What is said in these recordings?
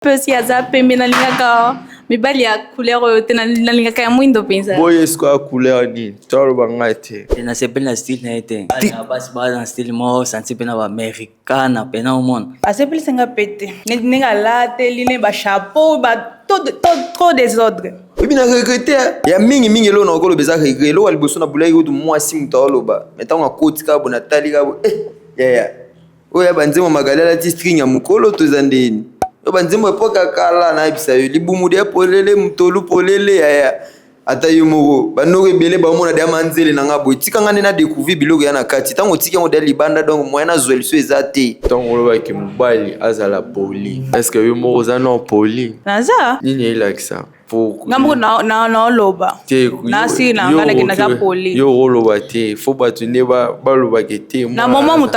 Pesi aza pembe nalingaka mibali ya couleur oyo te nalingaka ya mwindo mpenza. Boye siko couleur ni tolo bangai te. Na sepeli na style na ete. Basi ba na style mo santi pena ba americana pena au monde. Asepeli senga pete. Nenga late line ba chapeau ba trop désordre. Obi na regretter ya mingi lo na okolo beza regret lo waliboso na bulai utu mwasi mutalo ba. Metango koti ka bona tali ka ya. Oya banzemo magalala ti string ya mukolo to zandeni. Banzemo epoka kala na ibisa yo libumu de polele mutolu polele ya ata yo moko banoko ebele ba mona de manzele na ngabo tikanga na découvrir biloko ya na kati tango tikango de libanda donc moyena zweli so ezate tango lo ba ki mobali azala poli est-ce que yo moko za non poli naza nini elakisa ngambo na loba nasi na ngana kina za poli yo loba te faut batune ba loba kete na moment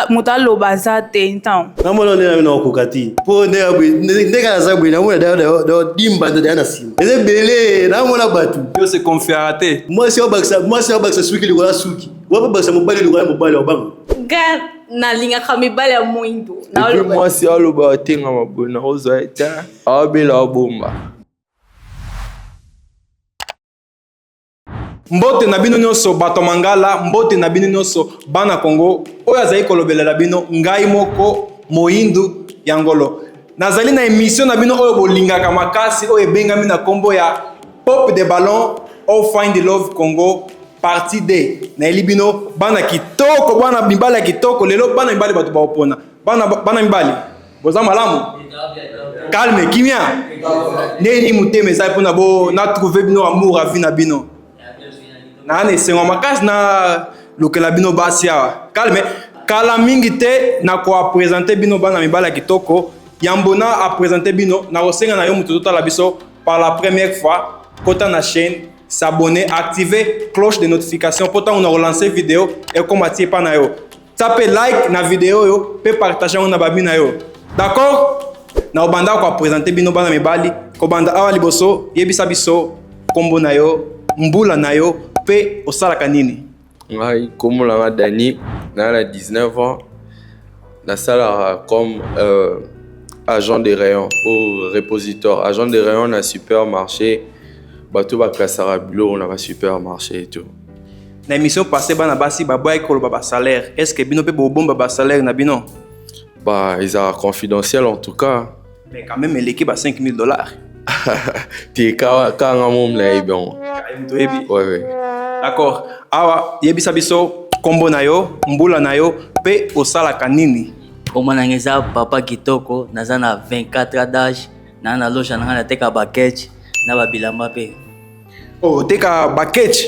muta loba za te ntan ngambo na na okukati po ndeka za bwe na mona da dimba da na sim eze bele na mona batu yo se confiera te moi si obaksa suki likola suki wapa baksa mobali likola mobali obango ga na linga kamibali ya mwindo na loba moi si aloba tenga mabona ozo eta abela bomba. Mbote na bino nyonso bato mangala mbote na bino nyonso bana Congo oyo azali kolobelela bino ngai moko moyindu ya ngolo nazali na émission na bino oyo bolingaka makasi oyo ebengami na kombo ya Pop de Ballon All Find the Love Congo partie D na eli bino bana kitoko bana mibali ya kitoko lelo bana mibali bato baopona bana mibali boza malamu calme kimia neni muteme ezali mpona bo na trouver bino amour à vie na bino na esengo makasi na lokela bino basi awa calme kala mingi te na koapresente bino bana mibali ya kitoko yambo na apresente bino na kosenga na yo moto totala biso par la première fois kota na chaîne s'abonner activer cloche de notification pour tant on a relancé vidéo et comme atie pa na yo taper like na vidéo yo pe partager on na babi na yo d'accord na obanda ko apresente bino bana mibali ko banda awa liboso yebisa biso kombo na yo mbula na yo pe osalaka nini ngai komolanga Dani na 19 ans na sala comme agent de rayon ou repositeur agent de rayon na supermarché bato bakasaka bilo na ba supermarché et tout na émission passée bana basi baboya koloba ba salaire est-ce que bino pe bomba ba salaire na bino bah ils are confidentiel en tout cas mais quand même l'équipe à $5,000 ti ka nga mom na ibon ouais d'accord awa yebisa biso kombo na yo mbula na yo pe osalaka nini Komana ngeza papa kitoko naza na 24 ans d'âge na loja na ngana teka baketch na babilamba pe oh teka baketch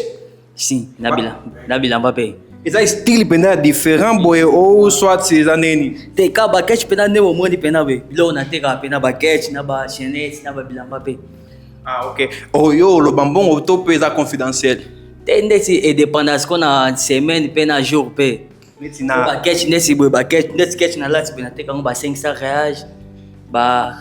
si na bilamba pe eza style pena différent boye o soit ces années teka baketch pena ndemo moni pena be bilo na teka pena baketch na ba chaînette na babilamba pe ah ok oh yo lo bambon to pe eza confidentiel ndeti et dépendance qu'on a semaine pena jour pe netina baketch ndeti boye baketch ndeti sketch na lati pena teka ba 500 reais ba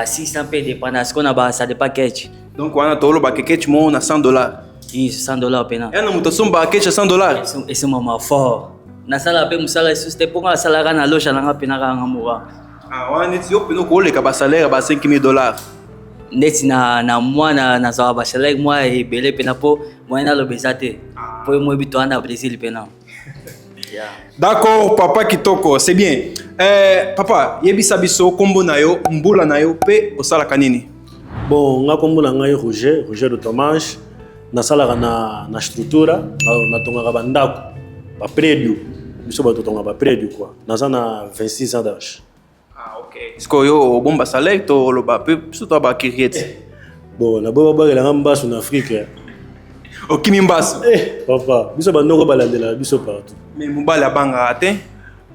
600 pe dépendance qu'on a ba ça de package donc wana tolo baketch mo na $100 $100 pena yana muto somba baketch $100 et c'est maman fort na sala pe musala suste pour nga sala kana loja na nga pena ka ngamura ah wana neti yo peno ko leka ba salaire ba $5,000 ndeti na mwana na zawa ba salaire moi ebele pena po moyena lo bezate po mo bito ana Brésil pena. D'accord papa kitoko c'est bien papa yebisa biso kombo na yo mbula na yo pe osalaka nini bon nga kombo na ngai Roger de Tomage nasalaka na structure na tongaka bandako ba prédio biso bato tonga ba prédio quoi naza na 26 ans d'âge ah ok est-ce que yo bomba salaire to lo ba pe surtout ba kiriete bon na bo ba la mbasu na Afrique okimi mbasu papa biso bandoko balandela biso partout mais mobali abanga te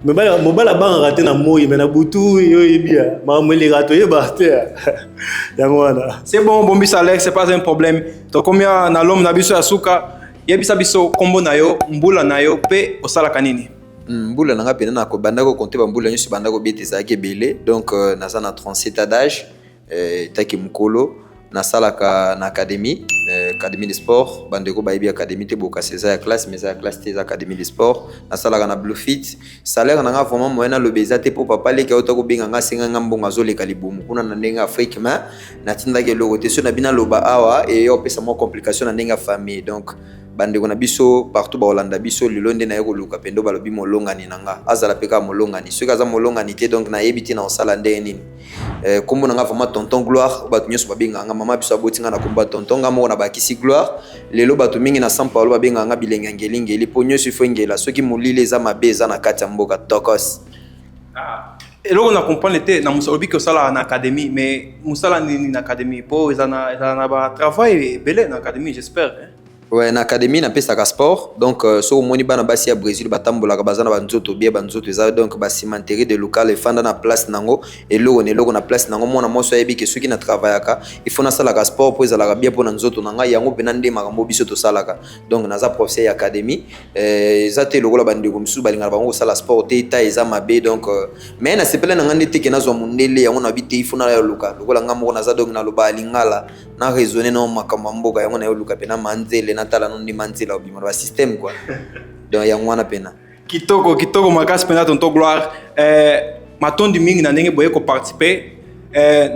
mobali abanga te na moyi mais na butu yo yebia mameleka to yeba te yango wana c'est bon bombi salaire c'est pas un problème to combien na l'homme na biso ya suka yebisa biso kombo na yo mbula na yo pe osalaka nini mbula nanga pena na ko bandako compter ba mbula nyusi bandako bete za ke belé donc naza na 37 ans d'âge taki mukolo nasalaka na académie académie de sport bandeko bayebi académie te boka c'est ya classe mais ya classe te eza académie de sport nasalaka na Bluefit salaire nanga vraiment moyen alobi eza te mpo papa leki auta kobenga nga asenganga mbongo azoleka libumu kuna na ndenge Afrique mais natindaki eloko te so na bino aloba awa opesa mwa complication na ndenge ya famille donc bandeko na biso partout baolanda biso lelo nde na ye koluka pendo balobi molongani na nga azala mpe kaka molongani soki aza molongani te donc nayebi te na osala ndenge nini kombo na nga vraiment tonton gloire bato nyonso babengaka nga mama biso aboti nga na kombo ya tonton nga moko na bakisi gloire lelo bato mingi na São Paulo babengaka nga bilenge ya ngelingeli mpo nyonso ifo engela soki molili eza mabe eza na kati ya mboka tokos eloko na comprendre te na mosala obi ke osala na académie mais mosala nini na académie mpo eza na batravail ebele na académie j'espère Ouais, na académie napesaka sport donc so omoni bana basi ya Brésil batambolaka baza na banzoto bie banzoto eza donc basimanterie de local efanda na place nango eloko na place nango mwana mwasi ayebi ke soki na travaillaka il faut nasalaka sport mpo ezalaka bie mpo na nzoto na ngai yango mpena nde makambo biso tosalaka donc naza professeur ya académie eza te lokola bandeko mosusu balingaka bango kosala sport te ta eza mabe donc mais nasepele na ngai nde teke nazwa mondele yango na bi te il faut nayoluka lokola ngai moko naza donc naloba alingala na raisonner na makambo ya mboka yango nayoluka mpena manzele natala no ndima nzela obima ba système quoi donc yango wana pena kitoko makasi pena tonton gloire matondi mingi na ndenge boye ko participer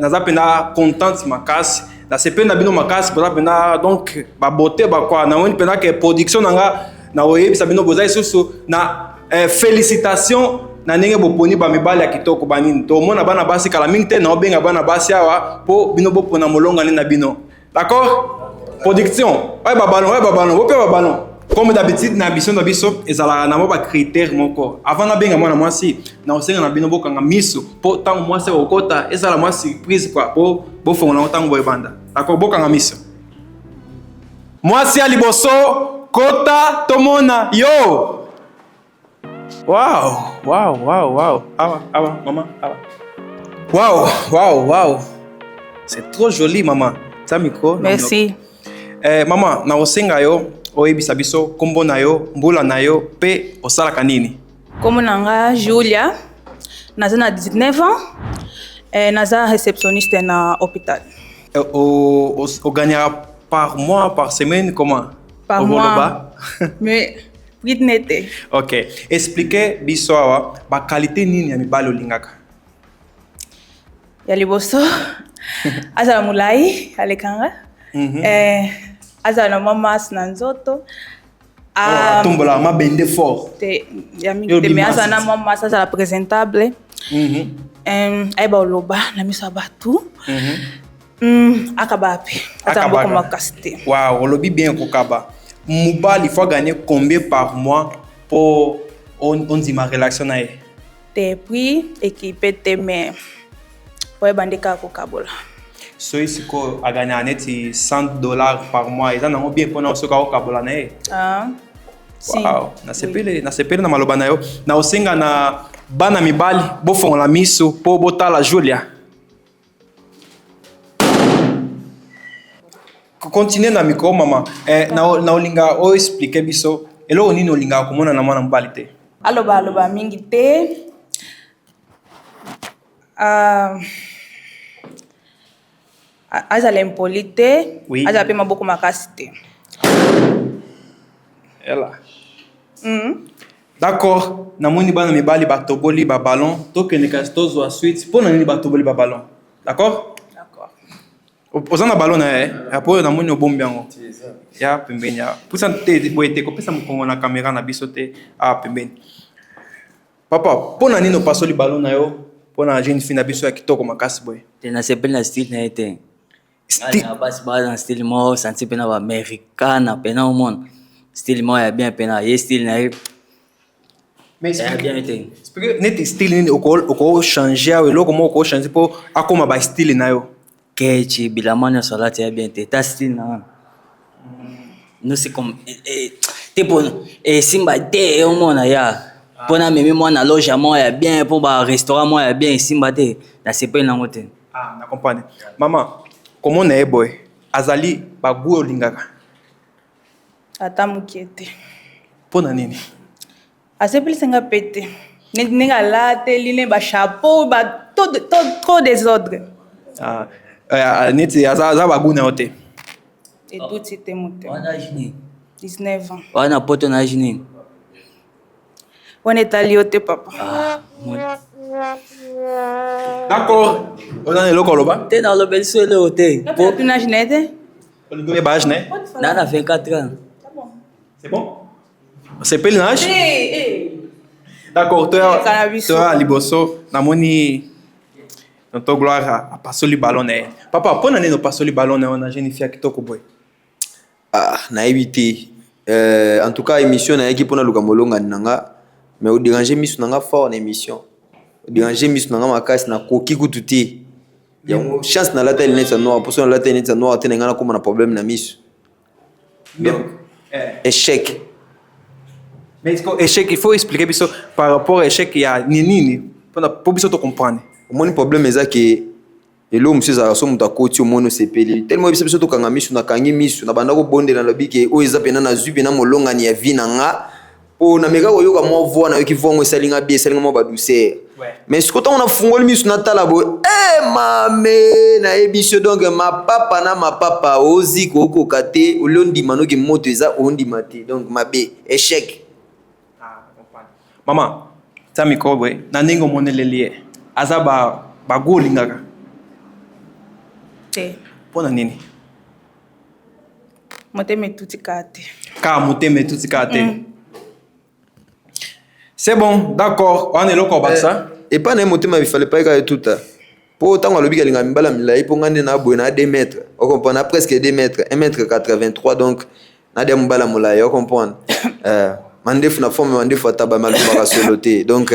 naza pena contente makasi na sepe na bino makasi boza pena donc ba beauté ba quoi na woni pena ke production nanga na oyebisa bino boza isusu na félicitations na ndenge boponi ba mibali ya kitoko banini to mona bana basi kala mingi te na obenga bana basi awa po bino bopona molongani na bino d'accord production ouais ballon bope ballon comme d'habitude na biso na biso ezala na ba critère moko avant na benga mwana mwasi na osenga na bino bokanga miso po tango mwasi okota ezala mwa surprise quoi po bofonga na tango boyebanda d'accord bokanga miso mwasi ya liboso kota tomona yo wow awa maman awa wow c'est trop joli maman ta micro Merci. Maman na osenga yo oyebisa biso kombo na yo mbula na yo pe osalaka nini Kombo na nga Julia naza na 19 ans naza réceptionniste na hôpital. O gagnera par mois par semaine comment Par mois. Mais nete. OK, expliquez biso awa ba qualité nini ya mibali olingaka. Ya liboso azala mulai alekanga. Azala na mama na nzoto. Tombola mabende fort. Ya mingi te me azala na mama azala présentable. Aiba oloba na miso batu. Akabape. Azala beaucoup makasite. Wow, olobi bien kokaba. Mobile, il faut gagner combien par mois pour on dit ma relation na ye? Te prix équipé te mais pour bandeka kokabola. So ici ko a gagné aneti $100 par mois. Ils en ont bien pour na soka kokabola na ye. Si. Wow, na sepele na maloba na yo. Na osenga na bana mibali bo fongola miso po botala Julia. Continuer na micro maman na olinga o expliquer biso elo nini olinga komona na mwana mobali te aloba mingi te azala impoli te azala pe maboko makasi te ela d'accord namoni bana mibali batoboli ba ballon tokende kasi tozwa suite mpona nini batoboli ba ballon d'accord oza na ballon na ye apo oyo namoni obombi yango ya pembeni ya pusa te boye te kopesa mokongo na kamera na biso te pembeni papa mpona nini opasoli ballon na yo mpona jeune fille na biso ya kitoko makasi boye te nasepeli na style na ye te na basi baza na style moko santi mpe na baamericana mpena omona style moko ya bien mpena ye style na ye ya bien te neti style nini okochange awa eloko moko okochange mpo akoma bastyle na yo kechi bilama nyonso alati ya bien te ta style na wana nosi comme te mpo esimba te omona ya mpo na memi mwana loge moko ya bien mpo barestaurant moko ya bien esimba te nasepeli nango te na comprendre mama komona ye boye azali bagu olingaka ata mokie te mpona nini asepelisenga pe te ndenge alateli ne bachapeau trop désordre neti aza baguna yo te. Eduti te moto. Wana age nini? 19 ans. Wana poto na age nini? Wana etali yo te papa. D'accord. Oza na eloko oloba? Te na olobeli so eloko te. Po tu n'as jamais été? Olingo yeba age ne? Na na 24 ans. C'est bon? Osepeli na age? Eh. D'accord, Cannabis. toya liboso namoni tonto Gloire apasoli ballon na ye. Papa, mpona nini opasoli ballon na yo na jeune fille ya kitoko boye? nayebi te. En tout cas émission nayaki mpona luka molongani na nga, mais odérange miso na nga fort na émission, odérange miso na nga makasi nakoki kutu te. Yango chance nalata lunette ya noir, mposo nalata lunette ya noir te na nga nakóma na problème na miso. Donc échec. Mais échec, il faut expliquer biso par rapport à échec ya nini pour biso to comprendre. omoni problème eza ke elo mosu ezalaka so moto akoti omoni osepeli tellement biso biso tokanga miso nakangi miso na banda kobondela nalobi ke oyo eza pena nazwi pena molongani ya vi na nga mpo nameka koyoka mwa voi nayoki voi ngo esalinga bie esalinga mwa badouceur mais siko ntango nafungoli miso natala boye mame nayebi so donc mapapa na mapapa ozika okoka te oli ondima noki moto eza ondima te donc mabe échec. Mama, ta mikro boye na ndenge omoneleli ye aza bago olingaka Te. mpona nini? Motema etutika te. Kaa motema etutika te. C'est bon, d'accord, wana eloko obakisa epa na ye motema bifale pa eka etuta mpo ntango alobi kalinga mibala milai mpo nga nde na boye na 2 mètres ocomprendre na presque 2 mètres 1 mètre 83 donc na dia mobala molai ocomprendre mandefu na forme mandefu ataba malobaka solo te donc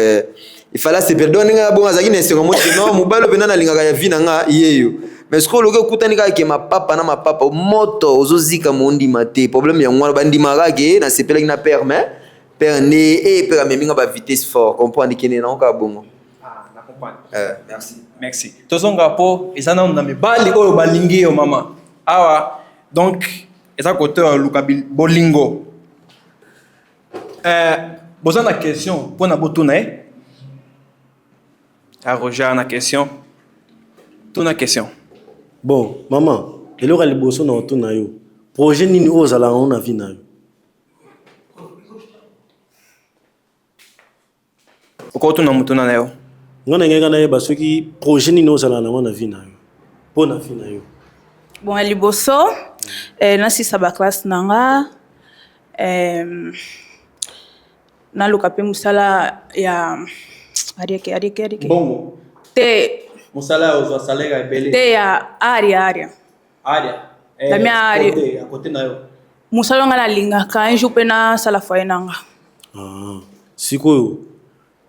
il fallait se perdre ndenge bongo azalaki na esengo moti non mobali opena nalingaka ya vi na nga yeyo mais sikoyo oloki okutani kaka ke mapapa na mapapa moto ozozika mondima te problème yango wana bandimaka ke nasepelaki na père mais père nde père amemi nga bavitesse fort comprendre kende nango kaka bongo. Merci. Tozonga po eza nanu na mibali oyo balingi yo mama awa donc eza kote ya luka bolingo. Boza na question mpona botuna ye Roger na question tuna question. Bon maman eloko ya liboso na otuna yo projet nini oyo ozalaka ngo na vie na yo? okotuna mutuna na yo nga na ngeka nayeba soki projet nini ozalaka nango na vie na yo mpo na vie na yo? Bon ya liboso nasisa baklasse na nga naluka mpe mosala ya arieke bongo te mosala ozwa salaire ebele te ya aria la mia aria à côté na yo mosala nga nalingaka un jour mpe nasala foye na nga. Sikoyo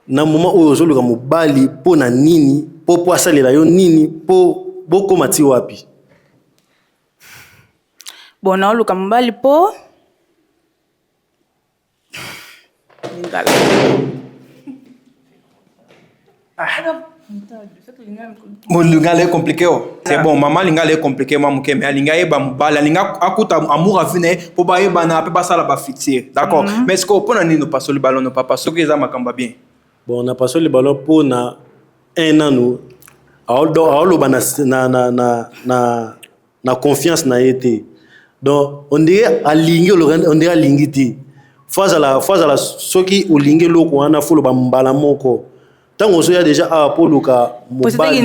na moment oyo ozoluka mobali mpo na nini mpo asalela yo nini mpo bokóma ti wapi? Bon naoluka mobali mpo lingala lingala est compliqué c'est bon maman lingala est compliqué mwa moke mais alinga yeba mobali alinga akuta amour avi na ye mpo bayebana mpe basala bafitir d'accord mais sikoyo mpona nini opasoli balono papa soki eza makambo bien? Bon na pasoli balo mpo na un an aoloba na confiance na ye te donc on dirait alingi te fo azala soki olingi eloko wana fo oloba mbala moko ntango ozoya deja awa mpo oluka mobali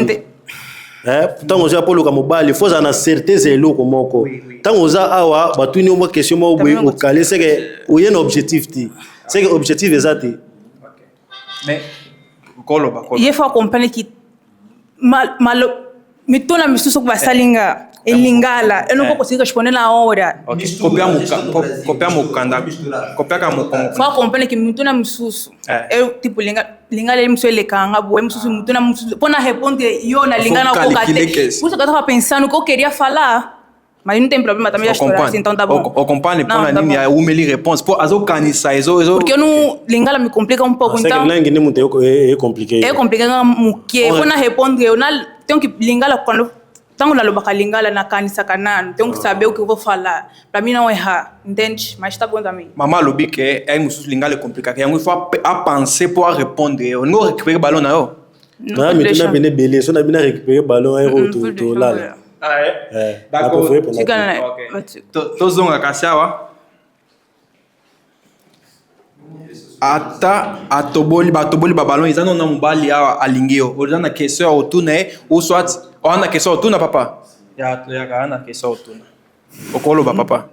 ntango ozoya mpo oluka mobali fo ozala na certeze ya eloko moko ntango oza awa batuni omwa question moko boye okale seke oye na objectif te seke objectif eza te. Mais koloba ye faut comprendre ki mitona misusu basalinga elingala enoko kosika chipone na hora kopia mokanda kopiaka mokongo faut comprendre ki mitona misusu tipo lingala misusu elekanga boye misusu mitona misusu pona répondre yo na lingala ko kate vous ka pensando ko queria falar mas não tem problema também já estourar então tá bom o comprendre pona nini ya umeli réponse po azokanisa ezo porque eu não lingala me complica um pouco então langue nem muito é compliqué muke pona répondre eu na tenho que lingala quando tango nalobaka lingala nakanisa kanano tenho que saber o que eu vou falar para mim não errar entende mas tá bom também. Maman lobi que é mususu lingala compliqué yango il faut à penser pour répondre on no récupérer ballon na yo na mituna bene belé so na bina récupérer ballon aéro to lala Ah, d'accord. Tozonga kasiawa. Ata atoboli babalon izano na mobali awa alingio. Oza na question ya otuna ou soit ona question otuna papa. Ya kana question otuna. Okoloba papa.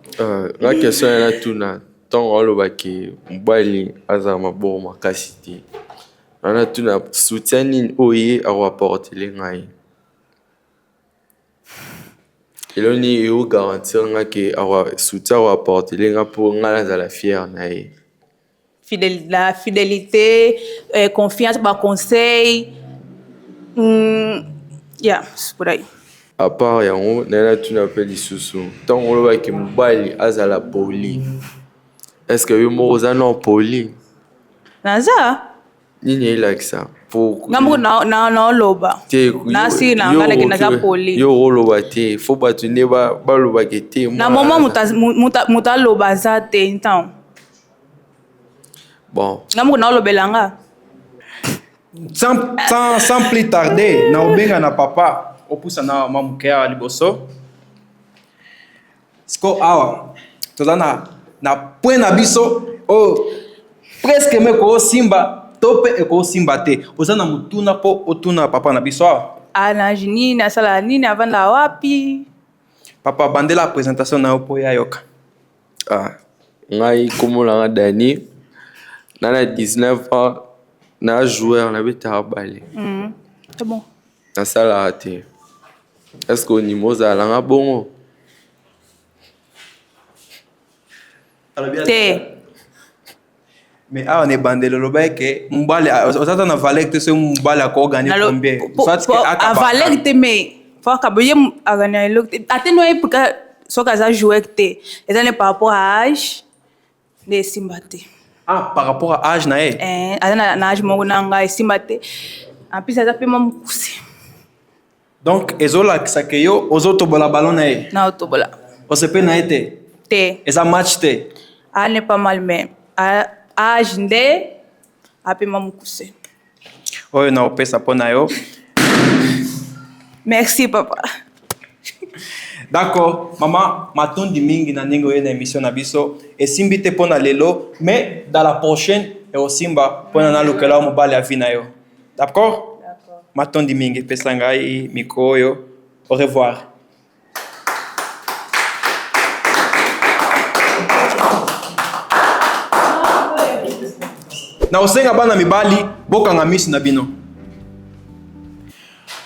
La question est là tuna. Tant olobaki mobali aza maboro makasi te. Ana tuna soutien nini oye akoapportele ngai. Eloni yo garantir nga ke soutien akoapportele nga mpo nga nazala fier na ye. La fidélité, confiance, conseil. Yeah, c'est pour ça. À part yango, nana tuna pe lisusu. Tant olobaki mobali azala poli. Est-ce que yo moko oza non poli? Naza? Nini elakisa? Ngamu na loba. Nasi na ngana kinaza poli. Yo oloba te. Faut bato ne balobaki te. Na moment muta loba za te então. Bon. Ngamu na lobelanga. Sans plus tarder, na obenga na papa. Opusa na mamukea liboso. Siko awa. Toza na point na biso. Presque meko simba. Tope eko simba te. Oza na mutuna po otuna papa na biso awa. Anaji nini asala nini avanda wapi? Papa bandela présentation na opo ya yoka. Ngai komolanga Dani. Nana 19 ans. Na joueur na beta balé. C'est bon. Na sala raté. Est-ce que niveau za langa bongo? Te. Mais on est bandé le loba que mbale osata na valeur te se mbale ko gagner combien? Soit que a valeur te mais faut que boye a gagner le ateno e pour que so ka za jouer te. Et par rapport à âge de Simbate. Par rapport à âge na e. Na âge mo na nga Simbate. En plus ça peut me pousser. Donc ezola que ça que yo ozoto bola ballon na e. Na otobola. O se pe na ete. Te. Eza match te. N'est pas mal mais âge nde ape mamukuse. Oyo na opesa pona yo. Merci papa. D'accord, maman, matondi mingi na ndenge oyo na émission na biso esimbi te pona lelo, mais dans la prochaine et osimba pona na lokela mobali ya vie na yo. D'accord? D'accord. Matondi mingi pesa ngai micro oyo. Au revoir. Na osenga bana mibali bokanga misi na bino.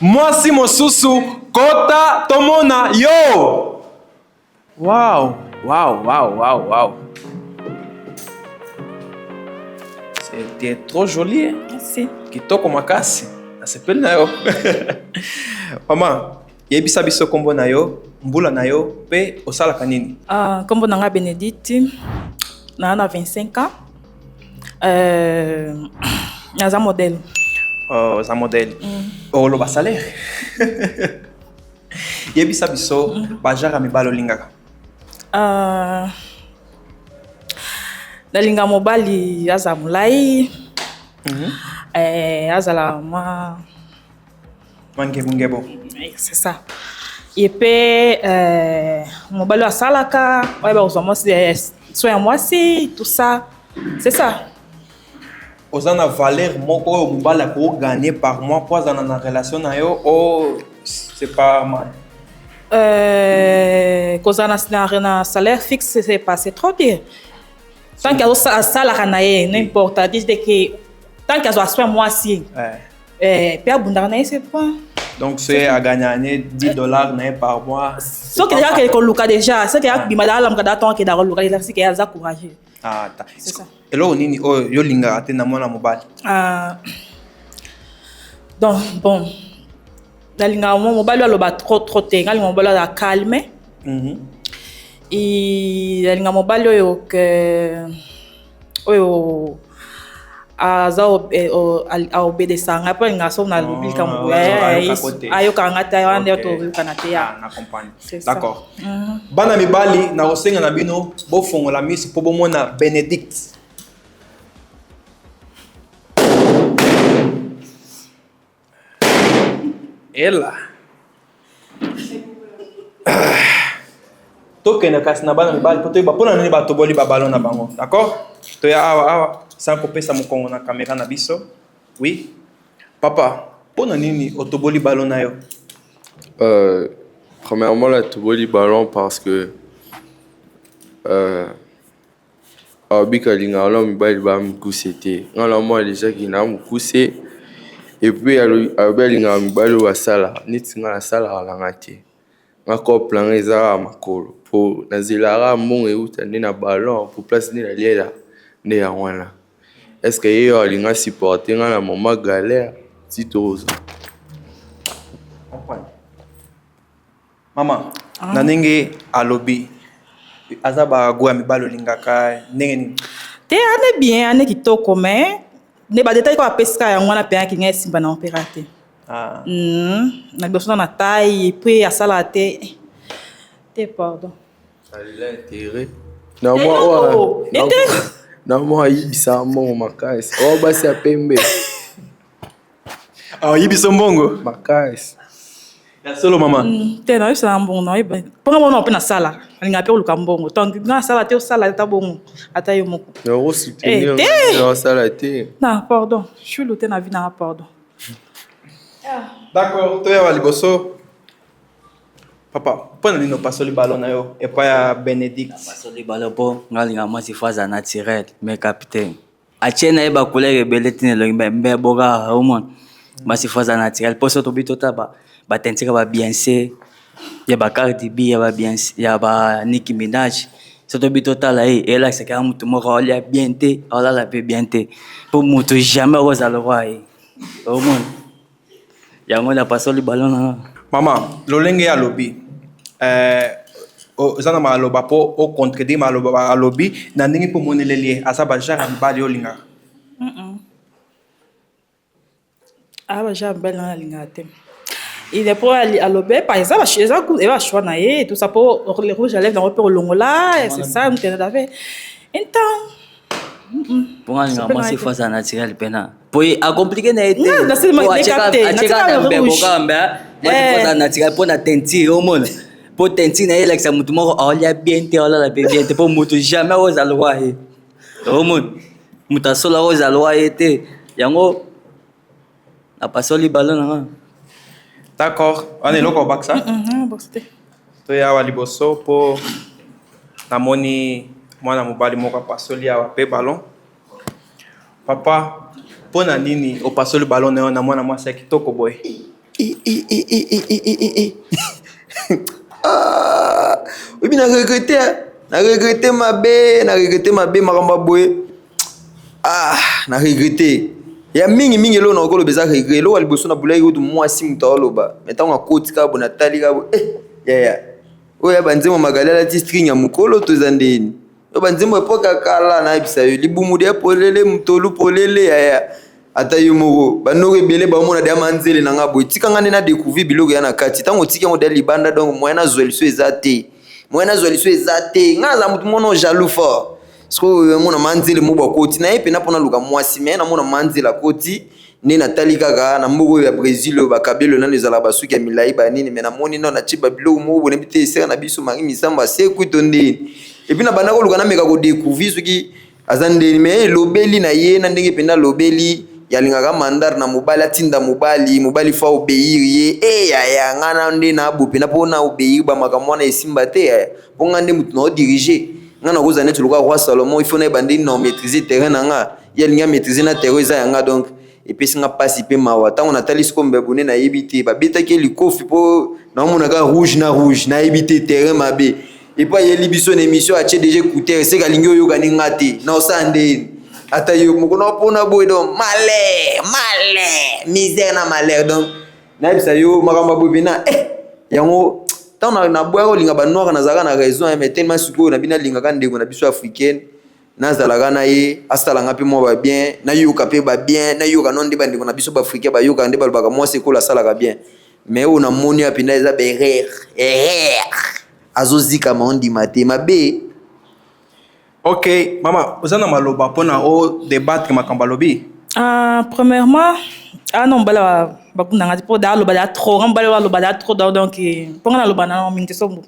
Mwasi mosusu kota tomona yo. Wow. C'était trop joli. Hein? Merci. Kitoko makasi. Asepeli na yo. Mama, yebisa biso kombo na yo, mbula na yo pe osalaka nini? Kombo na nga Bénédicte. Na 25 ans. Naza modèle. Za modèle. Oloba salaire. Yebisa biso bajara mibalo lingaka. Nalinga mobali aza mulai. Azala ngebo. C'est ça. Et puis mobali asalaka, ouais ba uzwa mwasi soya mwasi, tout ça. C'est ça. Oza na valeur moko oyo mobali ako gagner par mois po azana na relation na yo c'est pas mal. Kozana na salaire fixe c'est trop bien. Tant qu'il y a un salaire na ye n'importe dit que tant qu'il y a un mois si puis abunda na c'est pas. Donc c'est à gagner $10 na par mois. Ce qui déjà que luka déjà, ce qui a bimada la mkada ton que da luka déjà c'est qu'il y a za courageux. C'est ça. Et là, nini yo linga ate na mwana mobali. Donc bon, la linga mobali aloba trop te, ngali mobali a calme. Et la linga mobali oyo aza obedesa nga po linga so na lobika mo ayo kanga ta wande to kana te ya na comprendre. D'accord. Bana mibali na osenga na bino bo fongola misi po bomona Bénédicte. Ela. tokende kasi na bana mibali po toyeba mpona nini batoboli babalo na bango, d'accord? Toya awa sans kopesa mokongo na caméra na biso. Oui papa, mpona nini otoboli balo na yo? Premièrement la toboli ballon parce que abika linga ala mibali ba mukuse te ngala moi déjà qui na mukuse et puis abe linga mibali wa sala niti ngala sala la ngati ngako plan ezara makolo po nazilara mon euta ni na ballon pour place ni la liela ne ya wana. Est-ce que yo linga supporter ngala moment galère si tozo mama na ndenge alobi aza bago ya mibali olingaka ndenge nini? Te ane bien ane kitoko mais ne badetail ko apesika yango wana mpe yaki ngai esimba na opera te. Na liboso na taille et puis asala te pardon alila intérêt na moi na moi yibisa mbongo makasi basi ya pembe yibisa mbongo makasi ya solo mama te na yibisa mbongo na yeba ponga mona mpe na sala alinga mpe oluka mbongo donc na sala te osala ta bongo ata yo moko na soutenir na sala te na pardon je suis luté na vie na pardon. D'accord, toya wa liboso papa mpona nini opasoli balo na yo epai ya Benedict? Pasoli balo po ngalinga mwasi faza naturel mais capitaine atie na ye bacouleur ebele tine elongi mbe boka omona mwasi faza naturel mpo so tobi tota batentika babiense ya bacardi b ya baniki minaj so tobi totala ye elakisaka ya mutu moko aolia bien te aolala mpe bien te mpo mutu jamais okozala roi ye omona yango na pasoli balo na mama lolenge ya alobi oza na maloba mpo ocontredire maloba alobi na ndenge mpo moneleli ye aza bajare ya mibali olingaka? Bajare ya mibali na alingaka te il est pour alobi par exemple eza choix na ye tout ça po le rouge à lèvres nango mpe olongola c'est ça mutene dave intan ponga linga mwasi faza naturel pena po acompliqué na été faza naturel po na tentire omona po tentire na ye elakisa mutu moko aolia bien te aolala mpe bien te po mutu jamais ozala roi ye omona mutu asola ozala roi ye te yango napasoli balo nanga. D'accord, wana eloko obakisa toya awa liboso mpo namoni mwana mobali moko apasoli awa mpe ballon. Papa mpona nini opasoli ballon na yo na mwana mwasi ya kitoko boye? Oyebi na regrete mabe makambo boye na regrete ya mingi elo na okolo beza regret elo wa liboso na bulai kutu mwasi mutu aoloba metango akoti kabo na tali kabo oyo banzembo magalala ti string ya mukolo toza ndeni oyo banzembo epoka kala na yebisa yo libumudu ya polele mutolu polele yaya ata yo moko banoko ebele bamona de manzele na nga boye tikanga nde na découvrir biloko ya na kati ntango otiki yango de libanda donc moyen nazweliso eza te nga naza mutu mona jaloux fort siko mona manzele mo bakoti na ye pena mpona luka mwasi me namona manzele akoti nde natali kaka na mboka ya Brésil oyo bakabelo nano ezala basuki ya milai banini me namoni nano natie babiloko moko bonebi te esere na biso mari misamba sekuito ndeni epuis na banda koluka nameka kodécouvrir soki aza ndeni me elobeli na ye na ndenge mpena lobeli yalingaka mandar na mobali atinda mobali fa obéir ye yaya nga na nde na abo mpena mpo na obéir bamakambo wana esimba te yaya mpo nga nde mutu na odirige nga na kozala neti lokola roi Salomon il faut na yeba nde na maîtriser terrain na nga ye alingi amaîtriser na terrain eza yanga donc epesi nga mpasi mpe mawa ntango natali siko mbebune nayebi te babetaki likofi mpo naomonaka rouge nayebi te terrain mabe epo ayeli biso na émission atie déjà écouteur seka alingi oyokani nga te na osala ndeni ata yo moko na mpona boye donc malheur misère na malheur donc nayebisa yo makambo boye mpena yango ntango naboyaka olinga banoire nazalaka na raison mais tellement sikoyo na bino alingaka ndeko na biso africaine nazalaka na ye asalanga mpe mwa babien nayoka mpe babien nayoka no nde bandeko na biso baafricain bayokaka nde balobaka mwasi ekolo asalaka bien mais oyo namoni ya mpena eza baerreur azozikama ondima te mabe. Ok mama oza na maloba mpona odébattre makambo alobi? Premièrement non mbala bakundanga ti mpo da aloba da trop nga mbala aloba da trop donc mpo nga naloba na mingi te sombo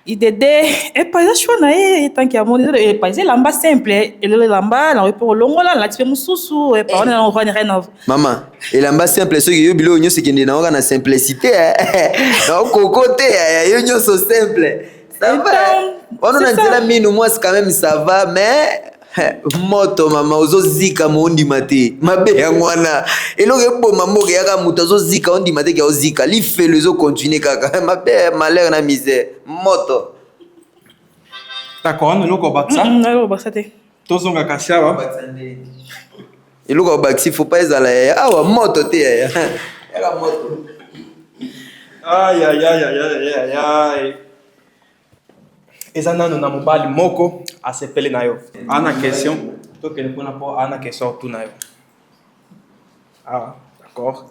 IDD, et pas ça choix nae tant qu'il y a mon et pas c'est lamba simple et le lamba na pour longola la tu mususu et pas on a rien. Maman, et lamba simple ce que yo bilo nyo c'est que na na simplicité na kokote yo nyo so simple. Ça va. On a dit la mine moi c'est quand même ça va mais moto mama ozozika mondi mate mabe ya mwana eloko eboma moke yaka mutu azozika ondi mate ke ozika lifelo ezo continue kaka mabe malheur na misère moto d'accord on eloko baksa non baksa te tozonga kashawa eloko baksi faut pas ezala awa moto te yaka moto aïe aïe aïe aïe aïe aïe eza nano na mobali moko asepele na yo ana question tokende mpona mpo ana question otuna yo ah d'accord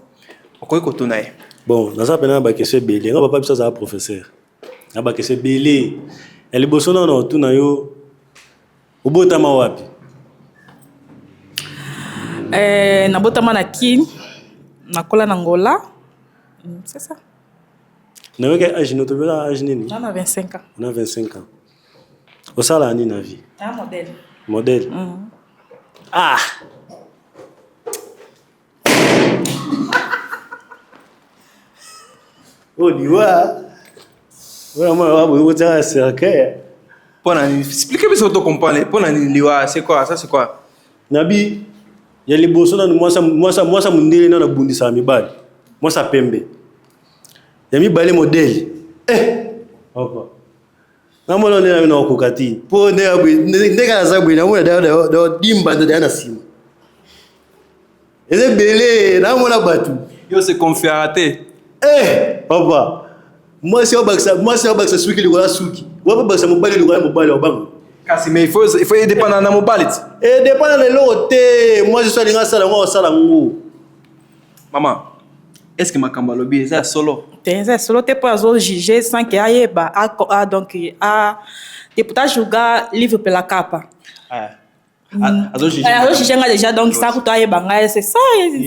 okoki kotuna ye bon naza pena na bakestion ebele nga papa biso azala professeur na bakestion ebele ya liboso nano otuna yo obotama wapi nabotama na kini nakola na ngola c'est ça. nayoki age notobela age nini On a 25 ans. On a 25 ans. Osala nini na vie? Un modèle. Modèle. Ah. Oh liwa. Voilà moi on va dire c'est que pona expliquez-moi si vous comprenez pona liwa c'est quoi ça c'est quoi nabi ya liboso na mwasa mundele na bundisa mibali mwasa pembe ya mibali modèle papa namona nena na okukati po ne abwe ndeka za bwe na mona da dimba da na sima eze belé namona batu yo c'est confiarate papa moi c'est obaksa suki likola suki wa baksa mobali likola mobali obango kasi mais il faut dépendre na mobali dépendre na lelo te moi je suis linga sala ngo sala ngo maman est-ce que makambo lobi eza solo Tem solo te pour azo juger sans que aille ba a donc a deputat julgar livre pela capa. Azo juger nga déjà donc ça que aille banga c'est ça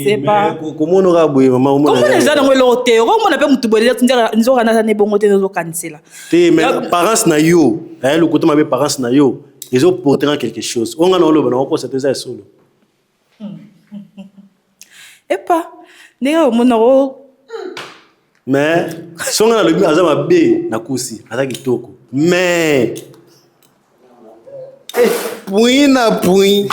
c'est pas comment on aura boye maman comment les gens dans le hôtel on a pas mutu bolé nzo kana ne bongo te nzo kansela te mais parents na yo le côté ma parents na yo ils ont porté quelque chose on a no lo na ko c'était ça solo et pas ndenge mon mais songa na lobi azama be na kusi aza kitoko mais point na point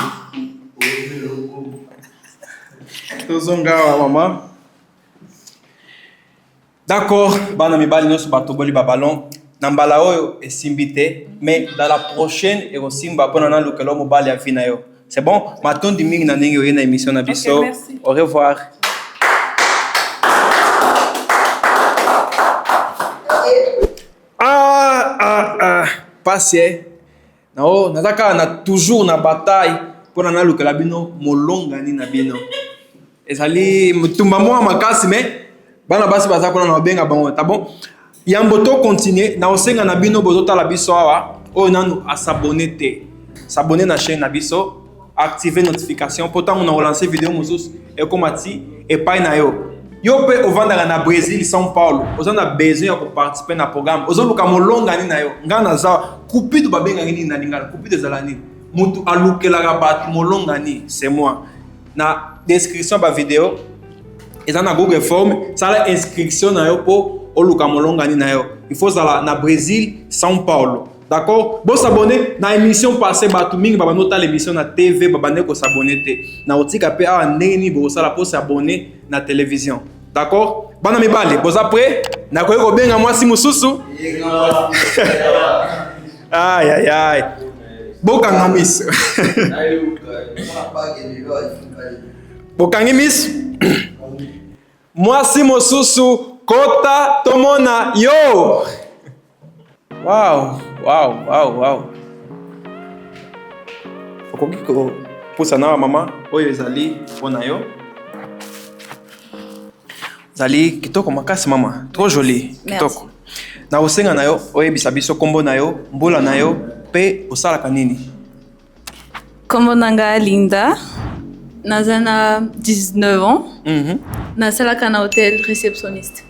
tozonga wa maman d'accord bana mibali nyonso batoboli ba ballon na mbala oyo esimbi te mais dans la prochaine ekosimba mpona nalukela mobali ya vi na yo c'est bon matondi mingi na ndenge oye na émission na biso au revoir. Passe nao nazaka na toujours na bataille pona na lukela bino molongani na bino ezali mutumba mwa makasi mais bana basi baza kona na benga bango ta bon yambo to continuer na osenga na bino bozotala biso awa o nanu a s'abonner na chaîne na biso activer notification pourtant on a relancé vidéo mosusu e komati e pai na yo pe ovandaka na Brésil São Paulo oza na besoin ya koparticiper na programme ozoluka molongani na yo nga na za kupidu babengaki nini na lingala kupidu ezala nini mutu alukelaka bato molongani c'est moi na description ba vidéo eza na Google Form sala inscription na yo po oluka molongani na yo il faut zala na Brésil São Paulo d'accord bon s'abonner na émission passée bato mingi babanota l'émission na TV babane ko s'abonner te na otika pe a ndenge ni bo sala po s'abonner na télévision d'accord bana mibale boza prêt na koyeko benga mwasi mususu aïe aïe aïe bokanga miss bokangi miss mwasi mususu kota tomona yo wow wow wow wow okoki kopusa na mama oyo ezali mpona yo zali kitoko makasi mama trop joli kitoko na osenga na yo oyebisa biso kombo na yo mbula na yo pe osalaka nini kombo nanga Linda naza na 19 ans nasalaka na hôtel réceptionniste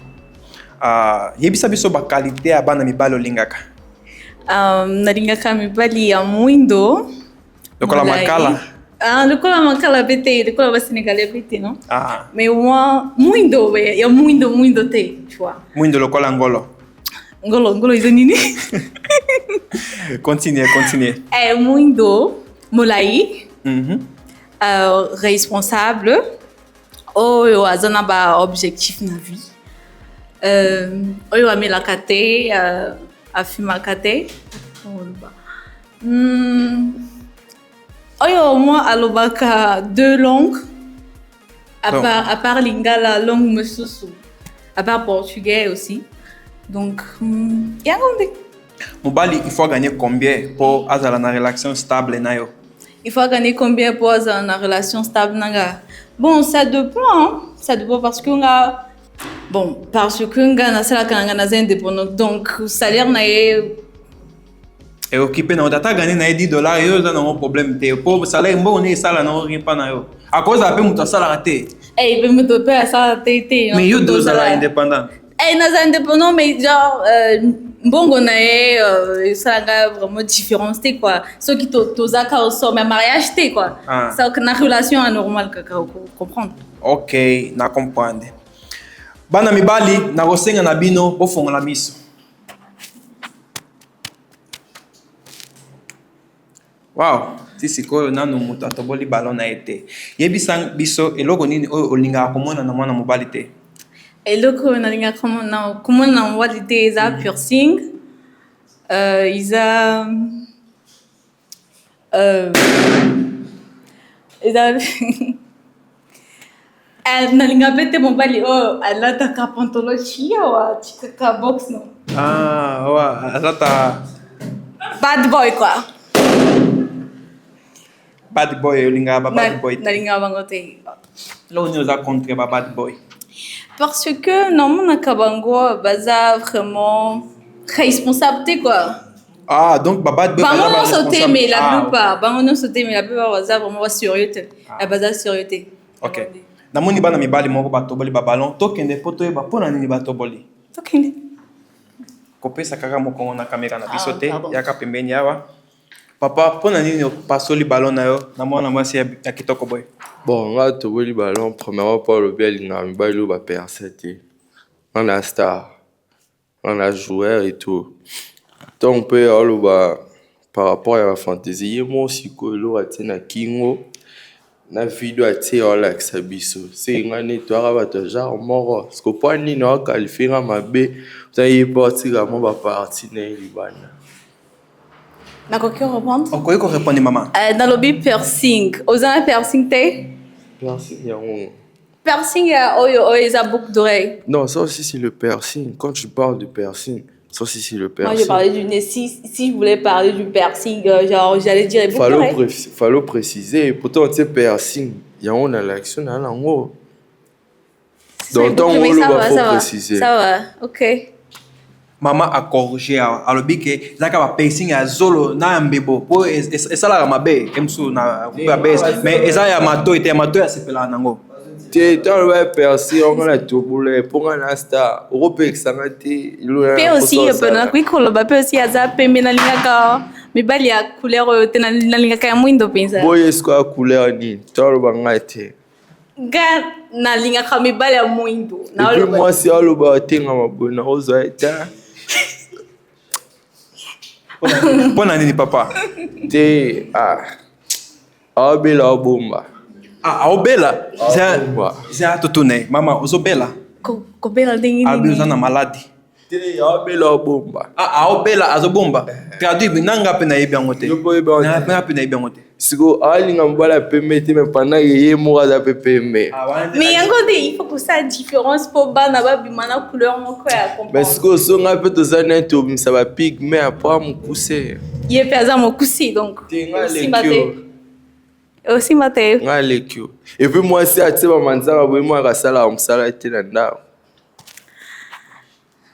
yebisa biso bakalite ya bana mibali olingaka nalingaka mibali ya mwindo lokola makala lokola makala pe te lokola basénégalais pe te non mais moi mwindo ya mwindo te tu vois mwindo lokola ngolo izo nini continue mwindo molai responsable oyo aza na baobjectif na vie oyo amelaka te afimaka te oyo moi alobaka 2 langues à part lingala langue mosusu à part portugais aussi donc yango nde mobali il faut gagner combien pour azala na relation stable na yo il faut gagner combien pour azala na relation stable nanga bon ça dépend parce que nga nasalaka nanga naza indépendant donc salaire na ye occupé na otata gagné na ye $10 yo oza nango problème te po salaire mbongo nde esala nango rien mpa na yo akozala mpe moto asalaka te mpe moto mpe asalaka te mais yo de ozala indépendant naza indépendant mais genre mbongo na ye esalanga vraiment différence te quoi soki tozaka osome ya mariage te quoi na relation anormale kaka comprendre ok na comprendre bana mibali nakosenga na bino bofongola miso wow ti sikoyo nanu moto atoboli balon na ye te yebisa biso eloko nini oyo olingaka komona na mwana mobali te eloko oyo nalingaka komona na mobali te eza piercing eza nalinga mpe te mobali oyo alataka pantolo chia tikaka box no alata bad boy quoi bad boy olingaka ba bad boy nalingaka bango te eloko nini oza contre ba bad boy parce que namonaka bango baza vraiment responsable te quoi donc ba bad boy bango nyonso te mais la plupart baza vraiment basérieux te baza sérieux te ok namoni bana mibali moko batoboli babalon tokende mpo toyeba mpo na nini batoboli tokende kopesa kaka mokongo na kamera na biso te yaka pembeni awa papa mpo na nini opasoli balon na yo na mwana mwasi ya kitoko boye bon nga toboli balon premièrement mpo alobi alingaka mibali oyo baperce te nga na star nga na joueur et tout donc mpe aloba par rapport ya bafantaisie ye mo sikoyo eloko atie na kingo na video atie olakisa biso se nga neti waka bato ya genre moko parceke mpo nini wakalifie nga mabe oza ye mpo atika mo baparti na ye libanda nakoki korépondre okoki korépondre mama nalobi piercing oza na piercing te piercing yango piercing oyo eza boucle d'oreille non ça aussi c'est le piercing quand tu parles de piercing ça aussi c'est le piercing moi je parlais du nez si je voulais parler du piercing genre j'allais dire boucle d'oreille fallait préciser pourtant tu sais piercing yango na l'action na nango donc tant on le va faut préciser ça va ok mama akorrige awa alobi ke ezalaka bapiercing ya zolo na ya mbebo mpo esalaka mabe emsu na babese mais eza ya matoi te ya matoi asepelaka nango te ntango loba perci onga na tobula eponga na star okopekisanga te mpe aussi nakoki koloba mpe aussi aza pembe nalingaka mibali ya couleur oyo te nalingaka ya mwindo mpenza boye esiko ya couleur nini ntango loba ngai te nga nalingaka mibali ya mwindo epuis mwasi aloba atenga maboye na ozwa eta mpo na nini papa te aobela obomba aobela eza totune mama ozobela kobela ndenge abi oza na maladi te aobela obomba aobela azobomba traduire nanga mpe nayebi yango te nanga mpe nayebi yango te siko alinga mobala ya pembe te me pendant ye moko aza mpe pembe mais yango nde il faut kosala différence mpo bana babima na couleur moko ya comprendre mais siko songa mpe toza neti obimisa bapigme apo amokuse ye mpe aza mokusi donc osimba te nga aleki yo epuis mwasi atie bamanzaka boye mo akasalaka mosala te na ndako